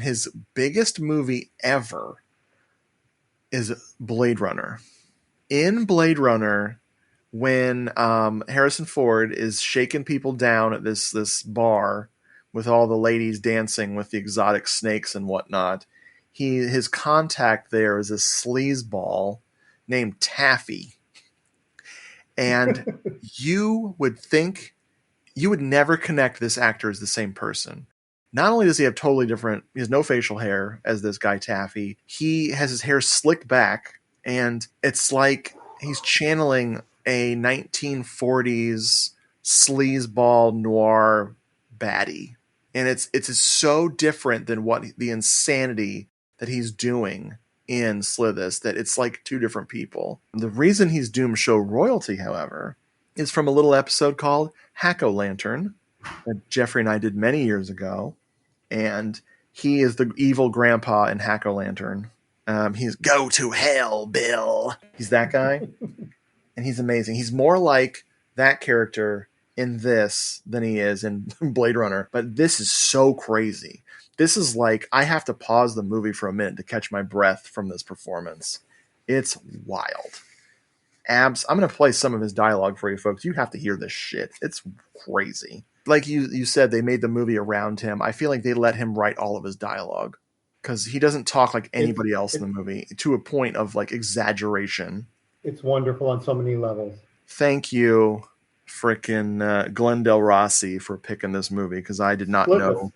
His biggest movie ever is Blade Runner. In Blade Runner, when Harrison Ford is shaking people down at this bar with all the ladies dancing with the exotic snakes and whatnot, his contact there is a sleazeball named Taffy. And you would never connect this actor as the same person. Not only does he have totally different, he has no facial hair as this guy Taffy, he has his hair slicked back, and it's like he's channeling a 1940s sleazeball noir baddie. And it's so different than what the insanity that he's doing in Slithis that it's like two different people. The reason he's doomed show royalty, however, is from a little episode called Hack-O-Lantern that Jeffrey and I did many years ago. And he is the evil grandpa in Hack-O-Lantern. He's go to hell, Bill. He's that guy. And he's amazing. He's more like that character in this than he is in Blade Runner. But this is so crazy. This is like, I have to pause the movie for a minute to catch my breath from this performance. It's wild. I'm going to play some of his dialogue for you folks. You have to hear this shit. It's crazy. Like you said, they made the movie around him. I feel like they let him write all of his dialogue because he doesn't talk like anybody else in the movie, to a point of like exaggeration. It's wonderful on so many levels. Thank you, frickin' Glendale Rossi, for picking this movie, because I did not know.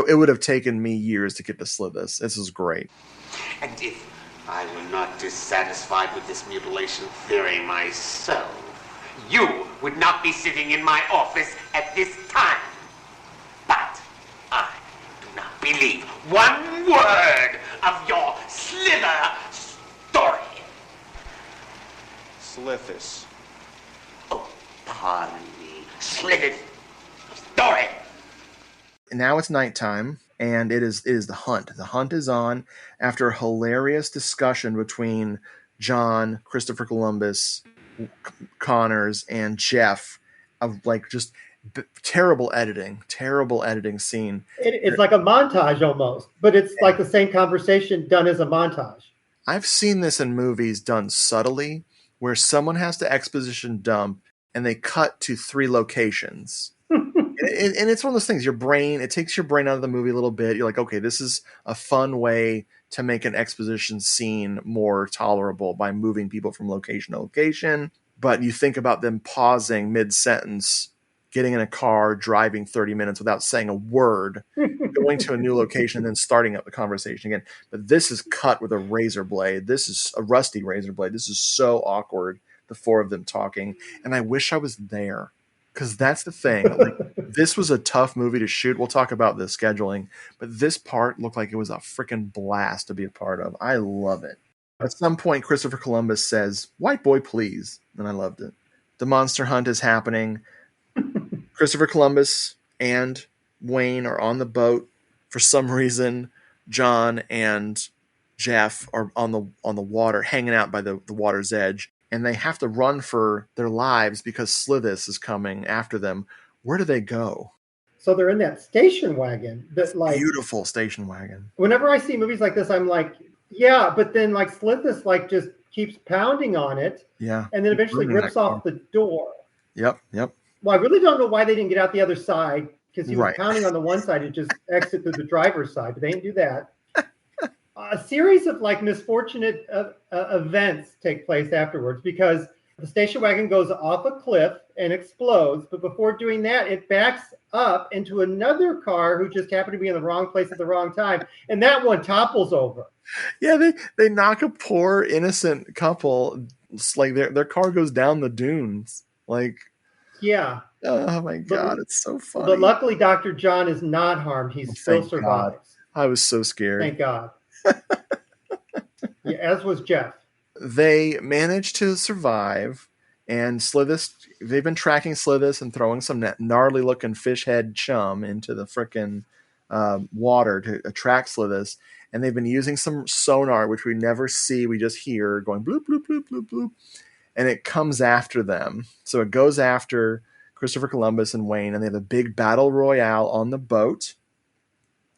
It would have taken me years to get to Slithis. This is great. And if I were not dissatisfied with this mutilation theory myself, you would not be sitting in my office at this time. But I do not believe one word of your slither story. Slithis. Oh, pardon me. Slithis story. Now it's nighttime, and it is the hunt. The hunt is on after a hilarious discussion between John, Christopher Columbus, Connors, and Jeff of like just terrible editing scene. It's like a montage almost, but it's like the same conversation done as a montage. I've seen this in movies done subtly, where someone has to exposition dump and they cut to 3 locations. And it's one of those things, it takes your brain out of the movie a little bit. You're like, okay, this is a fun way to make an exposition scene more tolerable by moving people from location to location. But you think about them pausing mid-sentence, getting in a car, driving 30 minutes without saying a word, going to a new location, and then starting up the conversation again. But this is cut with a razor blade. This is a rusty razor blade. This is so awkward, the 4 of them talking. And I wish I was there. Because that's the thing. Like, this was a tough movie to shoot. We'll talk about the scheduling. But this part looked like it was a freaking blast to be a part of. I love it. At some point, Christopher Columbus says, "White boy, please." And I loved it. The monster hunt is happening. Christopher Columbus and Wayne are on the boat. For some reason, John and Jeff are on the water, hanging out by the water's edge. And they have to run for their lives because Slithis is coming after them. Where do they go? So they're in that station wagon. That like beautiful station wagon. Whenever I see movies like this, I'm like, yeah, but then like Slithis like just keeps pounding on it. Yeah. And then eventually rips off the door. Yep. Well, I really don't know why they didn't get out the other side, because he was pounding on the one side and just exit through the driver's side, but they didn't do that. A series of like misfortunate events take place afterwards, because the station wagon goes off a cliff and explodes. But before doing that, it backs up into another car who just happened to be in the wrong place at the wrong time. And that one topples over. Yeah, they knock a poor innocent couple. It's like their car goes down the dunes. Like, yeah. Oh my God, it's so funny. But luckily, Dr. John is not harmed. He still survives. God. I was so scared. Thank God. Yeah, as was Jeff. They managed to survive, and Slithis, they've been tracking Slithis and throwing some gnarly looking fish head chum into the frickin' water to attract Slithis. And they've been using some sonar, which we never see. We just hear going bloop, bloop, bloop, bloop, bloop. And it comes after them. So it goes after Christopher Columbus and Wayne, and they have a big battle royale on the boat.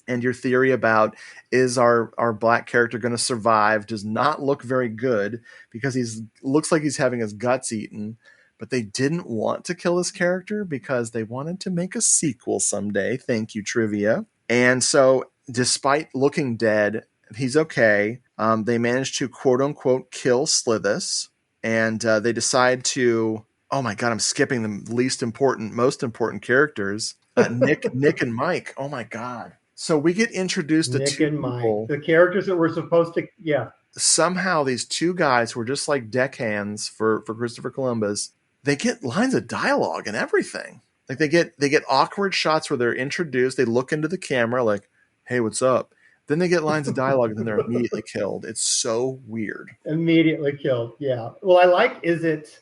And your theory about is our black character going to survive does not look very good, because looks like he's having his guts eaten. But they didn't want to kill his character because they wanted to make a sequel someday. Thank you, trivia. And so despite looking dead, he's okay. They managed to quote unquote kill Slithis, and they decide to, oh my God, I'm skipping the most important characters. Nick and Mike. Oh my God. So we get introduced to Nick 2 and people. Mike, the characters that were supposed to, yeah. Somehow these 2 guys who are just like deckhands for Christopher Columbus, they get lines of dialogue and everything. Like they get awkward shots where they're introduced. They look into the camera like, "Hey, what's up?" Then they get lines of dialogue and then they're immediately killed. It's so weird. Immediately killed, yeah. Well, I can't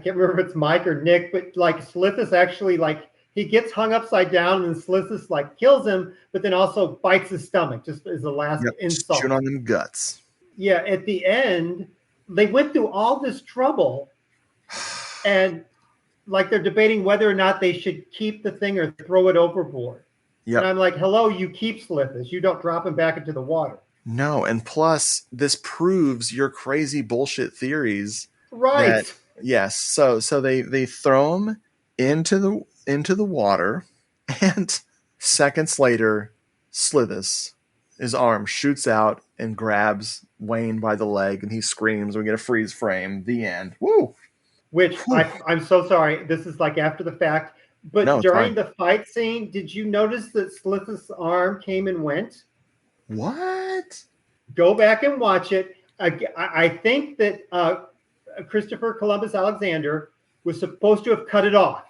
remember if it's Mike or Nick, but like Slithis actually like, he gets hung upside down and Slithis like kills him, but then also bites his stomach just as the last insult. Chewing on them guts. Yeah, at the end, they went through all this trouble, and like they're debating whether or not they should keep the thing or throw it overboard. Yep. And I'm like, hello, you keep Slithis. You don't drop him back into the water. No, and plus this proves your crazy bullshit theories. Right. That, yes. So they throw him into the water, and seconds later, Slithis, his arm shoots out and grabs Wayne by the leg, and he screams. We get a freeze frame. The end. Woo! Which I'm so sorry. This is like after the fact. But No, it's during fine. the fight scene, did you notice that Slithis' arm came and went? What? Go back and watch it. I think that Christopher Columbus Alexander was supposed to have cut it off.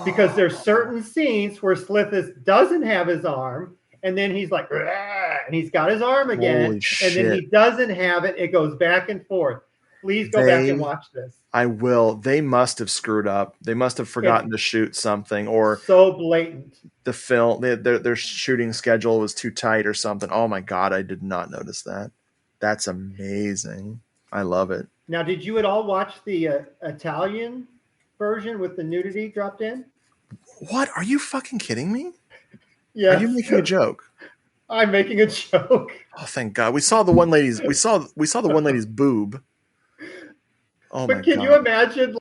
Because there's certain scenes where Slithis doesn't have his arm, and then he's like, and he's got his arm again, Holy and shit. then he doesn't have it. It goes back and forth. Please go back and watch this. I will. They must have screwed up. They must have forgotten to shoot something, or so blatant. The film, their shooting schedule was too tight or something. Oh my God, I did not notice that. That's amazing. I love it. Now, did you at all watch the Italian version with the nudity dropped in? What? Are you fucking kidding me? Yes. Are you making a joke? I'm making a joke. Oh, thank God. We saw the one lady's the one lady's boob. Oh my God. But can you imagine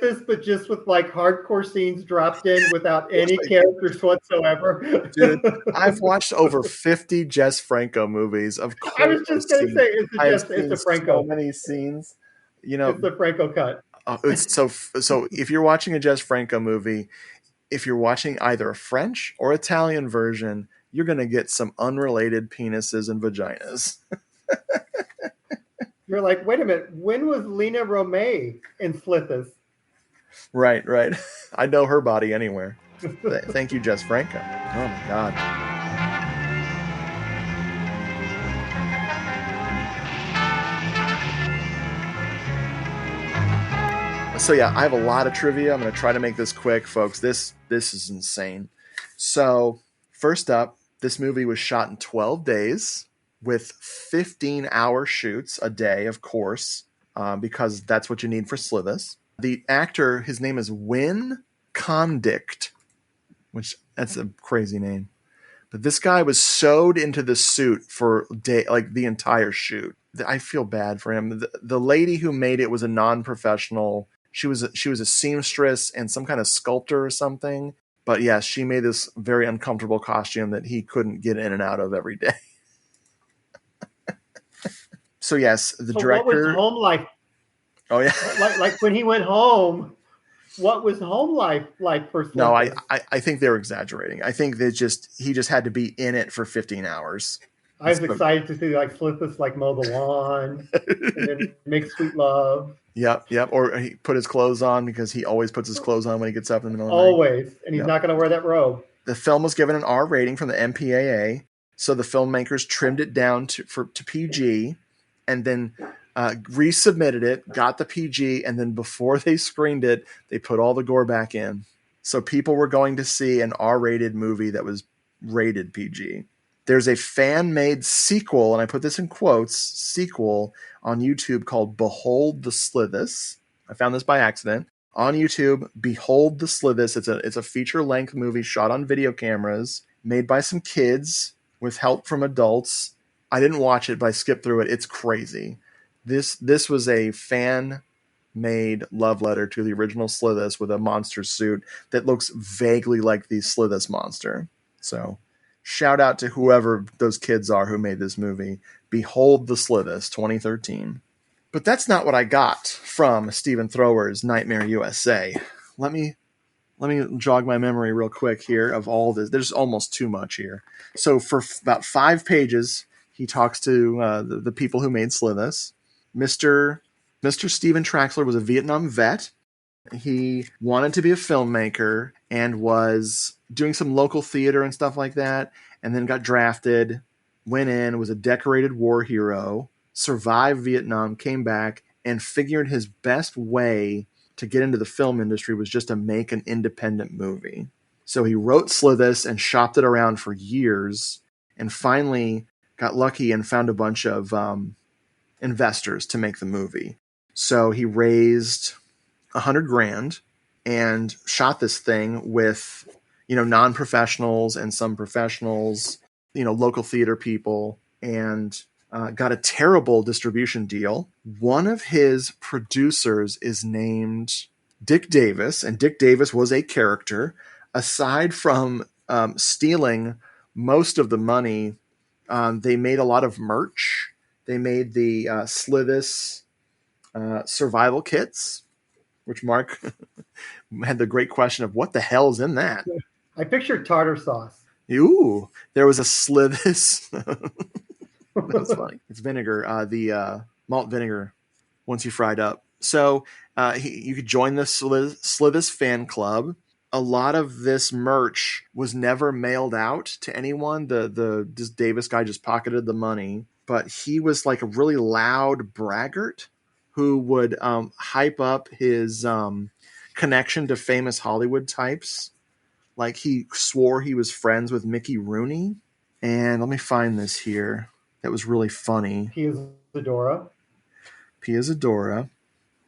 this, but just with like hardcore scenes dropped in without any characters whatsoever? Dude, I've watched over 50 Jess Franco movies. Of course, I was just going to say, it's a Franco. So many scenes. You know, it's the Franco cut. It's so. If you're watching a Jess Franco movie, if you're watching either a French or Italian version, you're going to get some unrelated penises and vaginas. You're like, wait a minute, when was Lena Romay in Slithis? Right. I know her body anywhere. Thank you, Jess Franco. Oh my God. So yeah, I have a lot of trivia. I'm going to try to make this quick, folks. This is insane. So first up, this movie was shot in 12 days with 15-hour shoots a day, of course, because that's what you need for Slithis. The actor, his name is Win Condict, which that's a crazy name. But this guy was sewed into the suit for the entire shoot. I feel bad for him. The lady who made it was a non-professional. She was a seamstress and some kind of sculptor or something. But yes, she made this very uncomfortable costume that he couldn't get in and out of every day. So yes, the director. What was home life? Oh yeah, like when he went home, what was home life like for Slithis? No, I think they're exaggerating. I think he just had to be in it for 15 hours. I was excited to see like Slithis like mow the lawn and then make sweet love. Yep. Or he put his clothes on because he always puts his clothes on when he gets up in the middle of the night. Always, and he's not going to wear that robe. The film was given an R rating from the MPAA, so the filmmakers trimmed it down to PG, and then resubmitted it, got the PG, and then before they screened it, they put all the gore back in. So people were going to see an R-rated movie that was rated PG. There's a fan-made sequel, and I put this in quotes, sequel on YouTube called Behold the Slithis. I found this by accident. On YouTube, Behold the Slithis. It's a feature-length movie shot on video cameras, made by some kids with help from adults. I didn't watch it, but I skipped through it. It's crazy. This was a fan-made love letter to the original Slithis with a monster suit that looks vaguely like the Slithis monster. So, shout out to whoever those kids are who made this movie. Behold the Slithis, 2013. But that's not what I got from Stephen Thrower's Nightmare USA. Let me jog my memory real quick here of all this. There's almost too much here. So for about 5 pages, he talks to the people who made Slithis. Mr. Stephen Traxler was a Vietnam vet. He wanted to be a filmmaker and was doing some local theater and stuff like that, and then got drafted, went in, was a decorated war hero, survived Vietnam, came back, and figured his best way to get into the film industry was just to make an independent movie. So he wrote Slithis and shopped it around for years, and finally got lucky and found a bunch of investors to make the movie. So he raised $100,000 and shot this thing with, non-professionals and some professionals, local theater people, and got a terrible distribution deal. One of his producers is named Dick Davis, and Dick Davis was a character. Aside from stealing most of the money, they made a lot of merch. They made the Slithis survival kits, which Mark had the great question of what the hell's in that? I pictured tartar sauce. Ooh, there was a Slithis. That's funny. It's vinegar, the malt vinegar, once you fried up. So you could join the Slithis fan club. A lot of this merch was never mailed out to anyone. This Davis guy just pocketed the money, but he was like a really loud braggart who would hype up his connection to famous Hollywood types. Like he swore he was friends with Mickey Rooney. And let me find this here. That was really funny. Pia Zadora.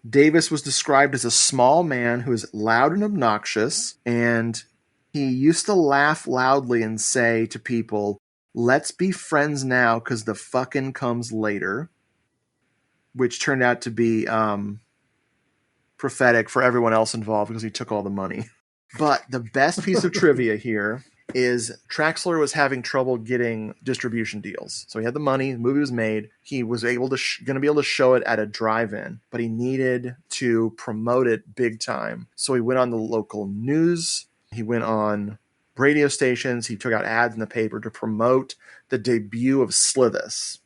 Davis was described as a small man who is loud and obnoxious, and he used to laugh loudly and say to people, "Let's be friends now because the fucking comes later," which turned out to be prophetic for everyone else involved because he took all the money. But the best piece of trivia here is Traxler was having trouble getting distribution deals. So he had the money, the movie was made. He was able to going to be able to show it at a drive-in, but he needed to promote it big time. So he went on the local news. He went on radio stations. He took out ads in the paper to promote the debut of Slithis,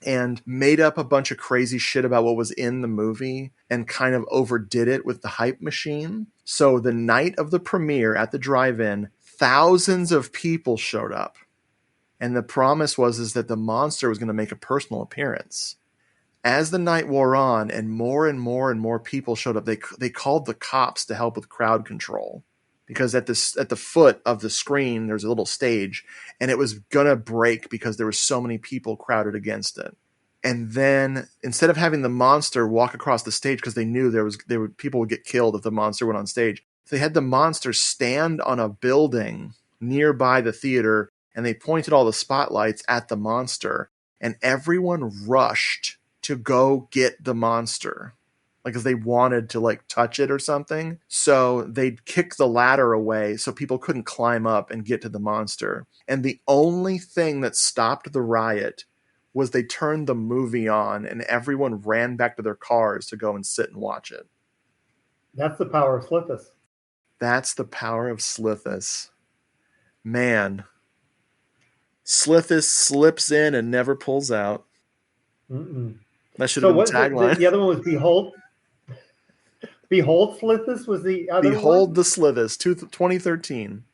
and made up a bunch of crazy shit about what was in the movie and kind of overdid it with the hype machine. So the night of the premiere at the drive-in, thousands of people showed up. And the promise was that the monster was going to make a personal appearance. As the night wore on and more and more people showed up, they called the cops to help with crowd control. Because at the foot of the screen, there's a little stage, and it was going to break because there were so many people crowded against it. And then instead of having the monster walk across the stage, because they knew people would get killed if the monster went on stage, they had the monster stand on a building nearby the theater, and they pointed all the spotlights at the monster, and everyone rushed to go get the monster. Like, because they wanted to like touch it or something. So they'd kick the ladder away so people couldn't climb up and get to the monster. And the only thing that stopped the riot was they turned the movie on and everyone ran back to their cars to go and sit and watch it. That's the power of Slithis. That's the power of Slithis. Man. Slithis slips in and never pulls out. Mm-mm. That should have been the tagline. The other one was Behold. Behold Slithis was the other Behold one? the Slithis, 2013.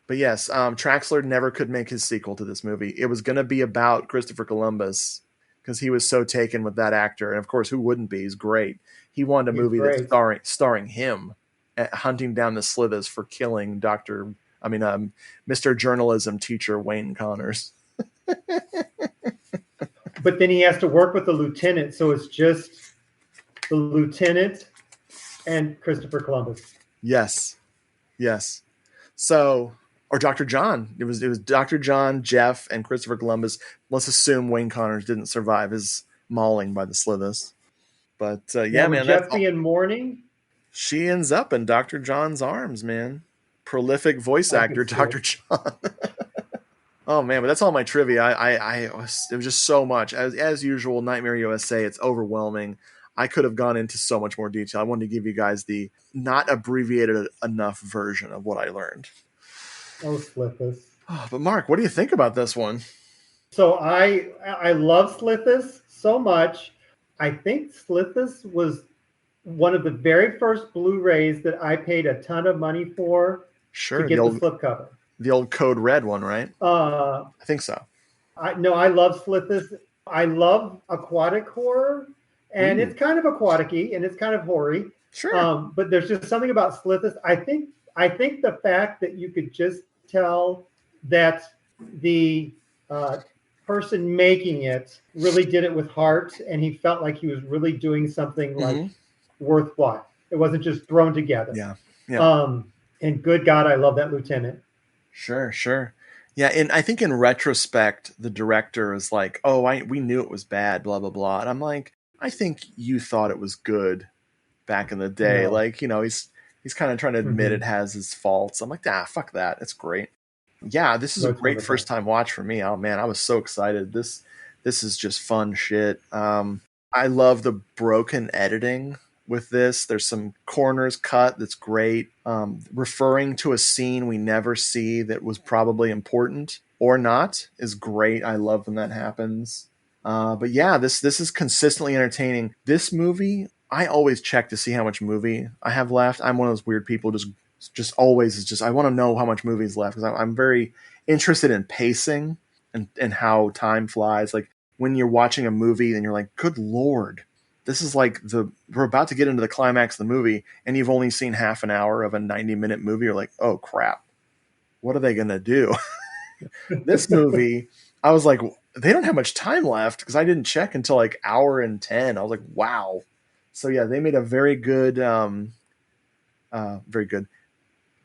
But yes, Traxler never could make his sequel to this movie. It was going to be about Christopher Columbus because he was so taken with that actor. And of course, who wouldn't be? He's great. He wanted a movie that's starring him hunting down the Slithis for killing Mr. Journalism teacher Wayne Connors. But then he has to work with the lieutenant, so it's just the lieutenant and Christopher Columbus. Yes. So, or Dr. John. It was Dr. John, Jeff, and Christopher Columbus. Let's assume Wayne Connors didn't survive his mauling by the Slithis. But man, Jeff be in mourning. She ends up in Dr. John's arms, man. Prolific voice actor, Dr. John. Oh man, but that's all my trivia. It was just so much. As usual, Nightmare USA, it's overwhelming. I could have gone into so much more detail. I wanted to give you guys the not abbreviated enough version of what I learned. Oh, Slithis. Oh, but Mark, what do you think about this one? So I love Slithis so much. I think Slithis was one of the very first Blu-rays that I paid a ton of money for to get the slipcover. The old Code Red one, right? I think so. I love Slithis. I love aquatic horror, and it's kind of aquatic-y, and it's kind of hoary. Sure. But there's just something about Slithis. I think the fact that you could just tell that the person making it really did it with heart, and he felt like he was really doing something like worthwhile. It wasn't just thrown together. Yeah. And good God, I love that lieutenant. Sure. Yeah, and I think in retrospect, the director is like, "Oh, we knew it was bad, blah blah blah," and I'm like, "I think you thought it was good back in the day." No. Like, he's kind of trying to admit it has its faults. I'm like, fuck that. It's great. Yeah, this is No, a it's great wonderful. first time watch for me. Oh man, I was so excited. This is just fun shit. I love the broken editing with this. There's some corners cut that's great. Referring to a scene we never see that was probably important or not is great. I love when that happens. But yeah, this is consistently entertaining. This movie, I always check to see how much movie I have left. I'm one of those weird people just always is just I want to know how much movie is left because I'm very interested in pacing and how time flies. Like when you're watching a movie and you're like, good Lord, this is like we're about to get into the climax of the movie and you've only seen half an hour of a 90-minute movie. You're like, oh crap, what are they going to do? This movie, I was like, they don't have much time left because I didn't check until like hour and 10. I was like, wow. So yeah, they made a very good, very good.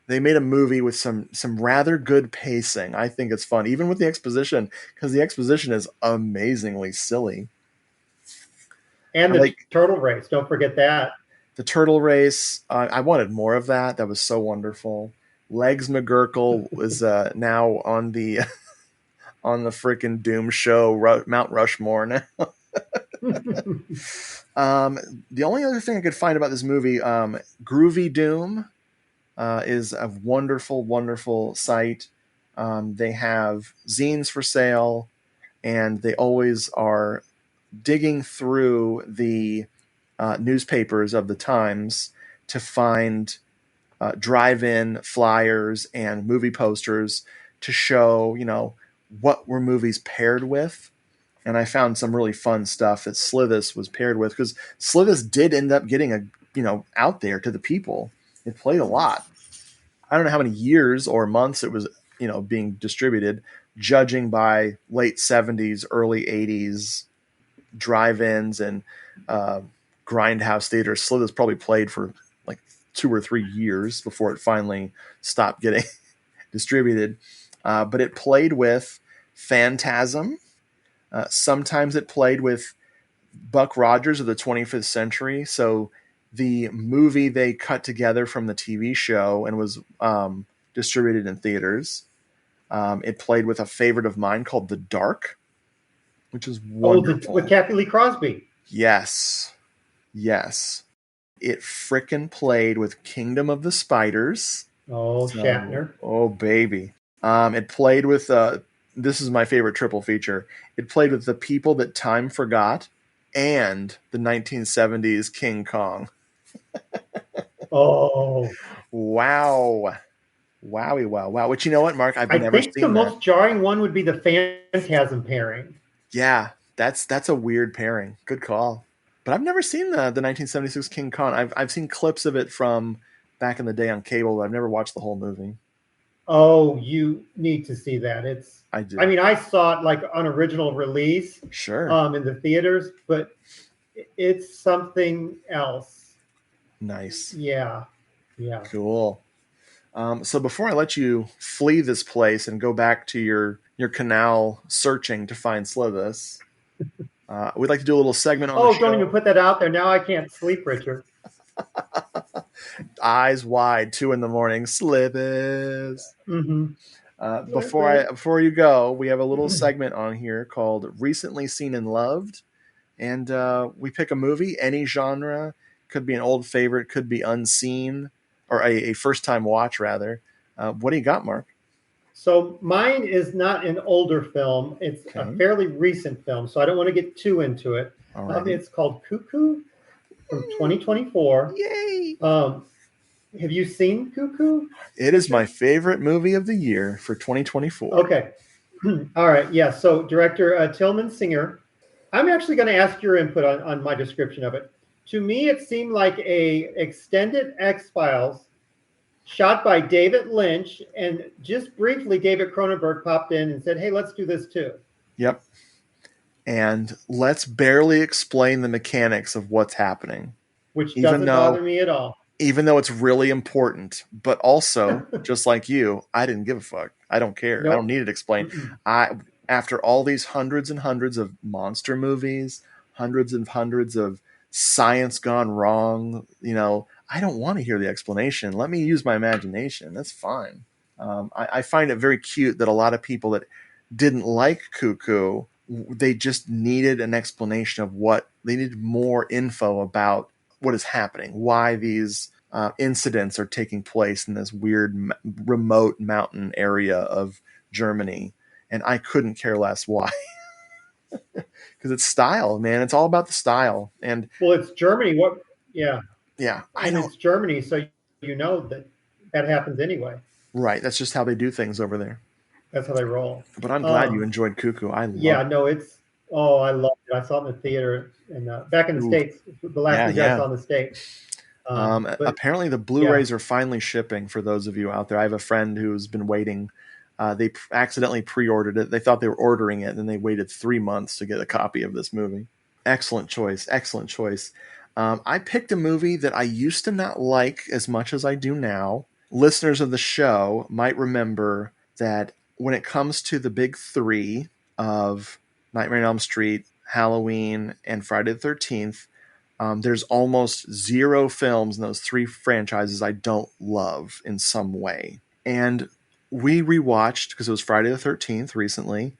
They made a movie with some rather good pacing. I think it's fun, even with the exposition, because the exposition is amazingly silly. And the turtle race, don't forget that. The turtle race, I wanted more of that. That was so wonderful. Legs McGurkle is now on the on the freaking Doom show, Mount Rushmore now. The only other thing I could find about this movie, Groovy Doom, is a wonderful, wonderful site. They have zines for sale, and they always are digging through the newspapers of the times to find drive-in flyers and movie posters to show, what were movies paired with. And I found some really fun stuff that Slithis was paired with because Slithis did end up getting out there to the people. It played a lot. I don't know how many years or months it was, being distributed, judging by late 70s, early 80s drive-ins and grindhouse theaters. Slithis probably played for like 2 or 3 years before it finally stopped getting distributed. But it played with Phantasm. Sometimes it played with Buck Rogers of the 25th Century. So the movie they cut together from the TV show and was distributed in theaters. It played with a favorite of mine called The Dark, which is wonderful. With Kathy Lee Crosby. Yes. It frickin' played with Kingdom of the Spiders. Oh, so, Shatner. Oh, baby. It played with, this is my favorite triple feature. It played with The People That Time Forgot and the 1970s King Kong. Oh. Wow. Wowie, wow. Which, you know what, Mark? I've never seen that. I think the most jarring one would be the Phantasm pairing. Yeah, that's a weird pairing. Good call. But I've never seen the 1976 King Kong. I've seen clips of it from back in the day on cable, but I've never watched the whole movie. Oh, you need to see that. I do. I mean, I saw it like on original release. Sure. In the theaters, but it's something else. Nice. Yeah. Cool. So before I let you flee this place and go back to your canal searching to find Slithis, we'd like to do a little segment on the show. Don't even put that out there. Now I can't sleep, Richard. Eyes wide, 2 a.m. Slithis. Mm-hmm. Before you go, we have a little segment on here called Recently Seen and Loved. And we pick a movie, any genre. Could be an old favorite, could be unseen, or a first-time watch, rather. What do you got, Mark? So mine is not an older film. It's a fairly recent film, so I don't want to get too into it. It's called Cuckoo from 2024. Yay! Have you seen Cuckoo? It is my favorite movie of the year for 2024. Okay. All right. Yeah. So director Tillman Singer. I'm actually going to ask your input on my description of it. To me, it seemed like a extended X-Files shot by David Lynch, and just briefly David Cronenberg popped in and said, hey, let's do this too. Yep. And let's barely explain the mechanics of what's happening. Which doesn't bother me at all. even though it's really important. But also, just like you, I didn't give a fuck. I don't care. I Nope. don't need it explained. After all these hundreds and hundreds of monster movies, hundreds and hundreds of science gone wrong, I don't want to hear the explanation. Let me use my imagination. That's fine. I find it very cute that a lot of people that didn't like Cuckoo, they just needed an explanation of they needed more info about what is happening, why these incidents are taking place in this weird remote mountain area of Germany. And I couldn't care less why. Because it's style, man. It's all about the style. And well, it's Germany. Yeah. It's Germany, so that happens anyway. Right. That's just how they do things over there. That's how they roll. But I'm glad you enjoyed Cuckoo. I loved it. I loved it. I saw it in the theater and back in the States. The last movie I saw in the States. Apparently the Blu-rays are finally shipping for those of you out there. I have a friend who's been waiting. They accidentally pre-ordered it. They thought they were ordering it, and then they waited 3 months to get a copy of this movie. Excellent choice. Excellent choice. I picked a movie that I used to not like as much as I do now. Listeners of the show might remember that when it comes to the big three of Nightmare on Elm Street, Halloween, and Friday the 13th, there's almost zero films in those three franchises I don't love in some way. And we rewatched, because it was Friday the 13th recently,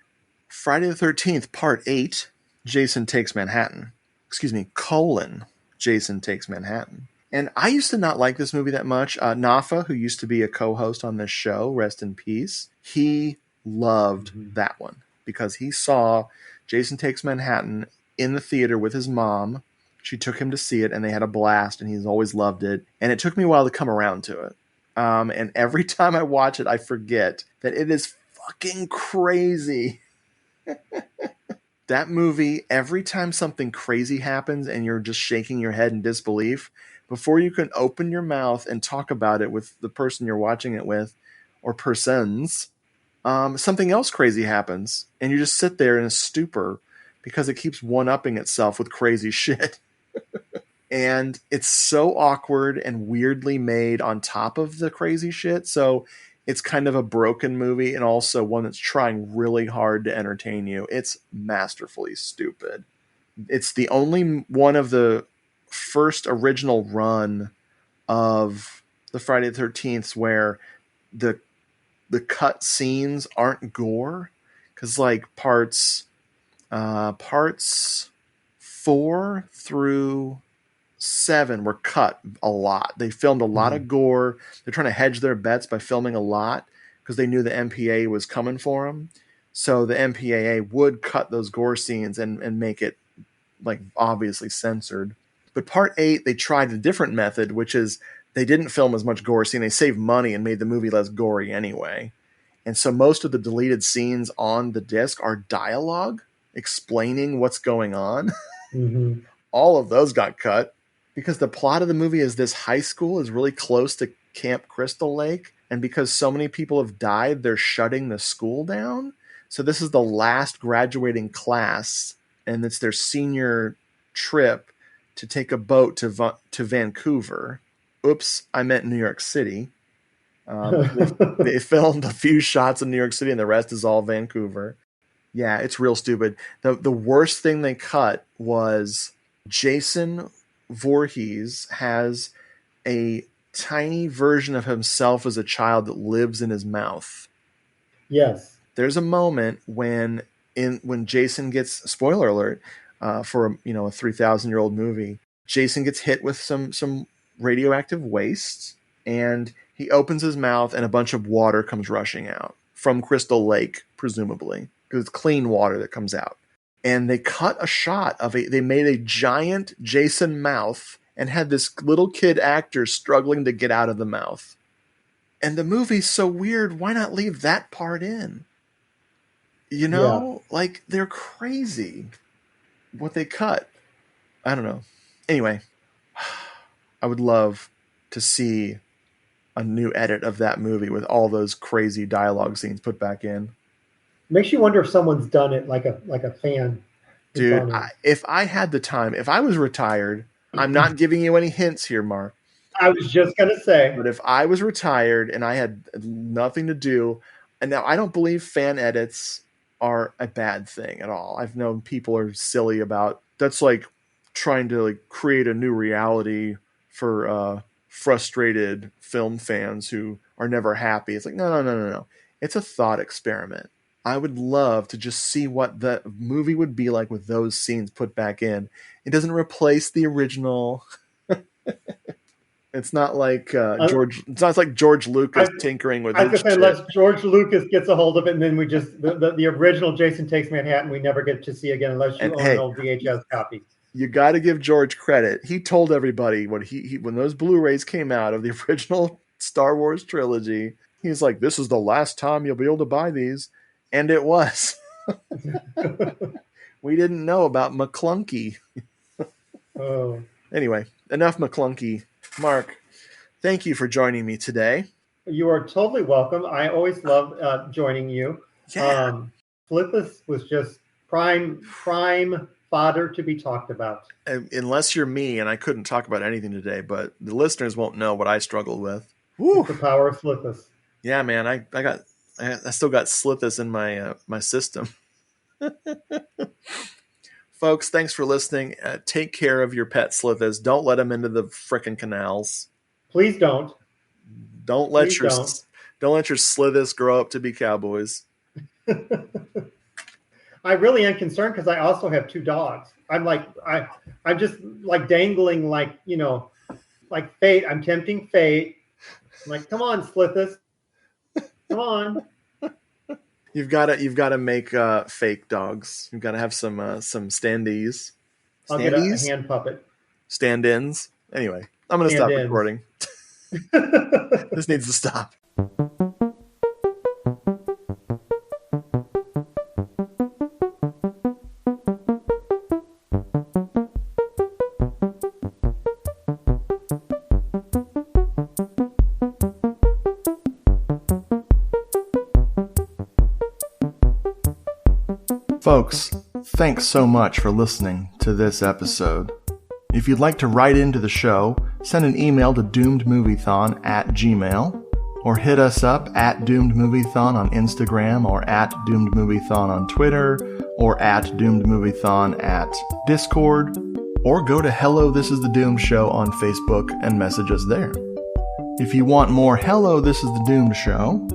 Friday the 13th, Part 8, Jason Takes Manhattan. Jason Takes Manhattan. And I used to not like this movie that much. Nafa, who used to be a co-host on this show, rest in peace, he loved that one because he saw Jason Takes Manhattan in the theater with his mom. She took him to see it, and they had a blast, and he's always loved it. And it took me a while to come around to it. And every time I watch it, I forget that it is fucking crazy. That movie, every time something crazy happens and you're just shaking your head in disbelief, before you can open your mouth and talk about it with the person you're watching it with, or persons, something else crazy happens. And you just sit there in a stupor because it keeps one-upping itself with crazy shit. And it's so awkward and weirdly made on top of the crazy shit. So it's kind of a broken movie and also one that's trying really hard to entertain you. It's masterfully stupid. It's the only one of the first original run of the Friday the 13th where the cut scenes aren't gore. Because like parts 4 through 7 were cut a lot. They filmed a lot of gore. They're trying to hedge their bets by filming a lot because they knew the MPAA was coming for them. So the MPAA would cut those gore scenes and make it like obviously censored. But part 8, they tried a different method, which is they didn't film as much gore scene. They saved money and made the movie less gory anyway. And so most of the deleted scenes on the disc are dialogue explaining what's going on. Mm-hmm. All of those got cut because the plot of the movie is this high school is really close to Camp Crystal Lake. And because so many people have died, they're shutting the school down. So this is the last graduating class, and it's their senior trip to take a boat to Vancouver. Oops, I meant New York City. They filmed a few shots in New York City, and the rest is all Vancouver. Yeah, it's real stupid. The worst thing they cut was Jason Voorhees has a tiny version of himself as a child that lives in his mouth. Yes. There's a moment when Jason gets, spoiler alert, for a 3,000-year-old movie, Jason gets hit with some radioactive waste, and he opens his mouth and a bunch of water comes rushing out from Crystal Lake, presumably, because it's clean water that comes out. And they cut a shot they made a giant Jason mouth and had this little kid actor struggling to get out of the mouth. And the movie's so weird, why not leave that part in? Like, they're crazy what they cut. I don't know. Anyway, I would love to see a new edit of that movie with all those crazy dialogue scenes put back in. Makes you wonder if someone's done it like a fan. Dude, if I had the time, if I was retired, I'm not giving you any hints here, Mark. I was just going to say. But if I was retired and I had nothing to do, and now I don't believe fan edits are a bad thing at all. I've known people are silly about that's like trying to like create a new reality for frustrated film fans who are never happy. It's like no. It's a thought experiment. I would love to just see what the movie would be like with those scenes put back in. It doesn't replace the original. It's not like George. It's not like George Lucas tinkering with. I was going to say, unless George Lucas gets a hold of it, and then we just the original Jason Takes Manhattan we never get to see again unless you own an old VHS copy. You got to give George credit. He told everybody when when those Blu-rays came out of the original Star Wars trilogy, he's like, "This is the last time you'll be able to buy these," and it was. We didn't know about McClunky. Oh. Anyway, enough McClunky. Mark, thank you for joining me today. You are totally welcome. I always love joining you. Yeah. Slithis was just prime fodder to be talked about. Unless you're me, and I couldn't talk about anything today, but the listeners won't know what I struggled with. It's the power of Slithis. Yeah, man, I still got Slithis in my system. Folks, thanks for listening. Take care of your pet Slithis. Don't let them into the frickin' canals. Please don't. Don't let your Slithis grow up to be cowboys. I really am concerned because I also have 2 dogs. I'm just like dangling, like fate. I'm tempting fate. I'm like, come on, Slithis. Come on. You've got to make fake dogs. You've got to have some standees. I'll get a hand puppet. Stand-ins. Anyway, I'm going to stop recording. This needs to stop. Folks, thanks so much for listening to this episode. If you'd like to write into the show, send an email to doomedmoviethon@gmail.com or hit us up at doomedmoviethon on Instagram or at doomedmoviethon on Twitter or at doomedmoviethon at Discord, or go to Hello This Is the Doom Show on Facebook and message us there. If you want more Hello This Is the Doom Show,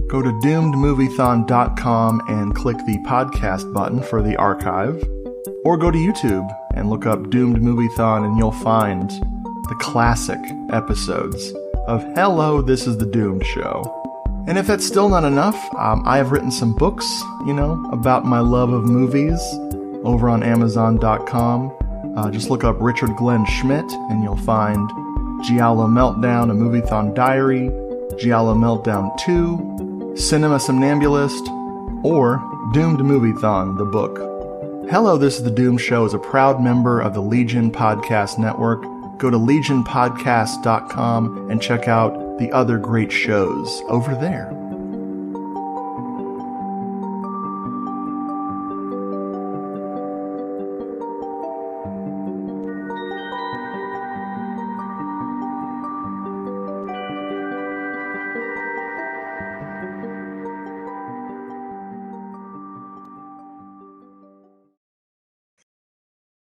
go to doomedmoviethon.com and click the podcast button for the archive, or go to YouTube and look up Doomed Moviethon and you'll find the classic episodes of Hello, This Is the Doomed Show. And if that's still not enough, I have written some books, about my love of movies over on Amazon.com. Just look up Richard Glenn Schmidt and you'll find Giallo Meltdown, a Moviethon Diary, Giallo Meltdown 2, Cinema Somnambulist, or Doomed Moviethon, the book. Hello, This Is the Doom Show is a proud member of the Legion Podcast Network. Go to legionpodcast.com and check out the other great shows over there.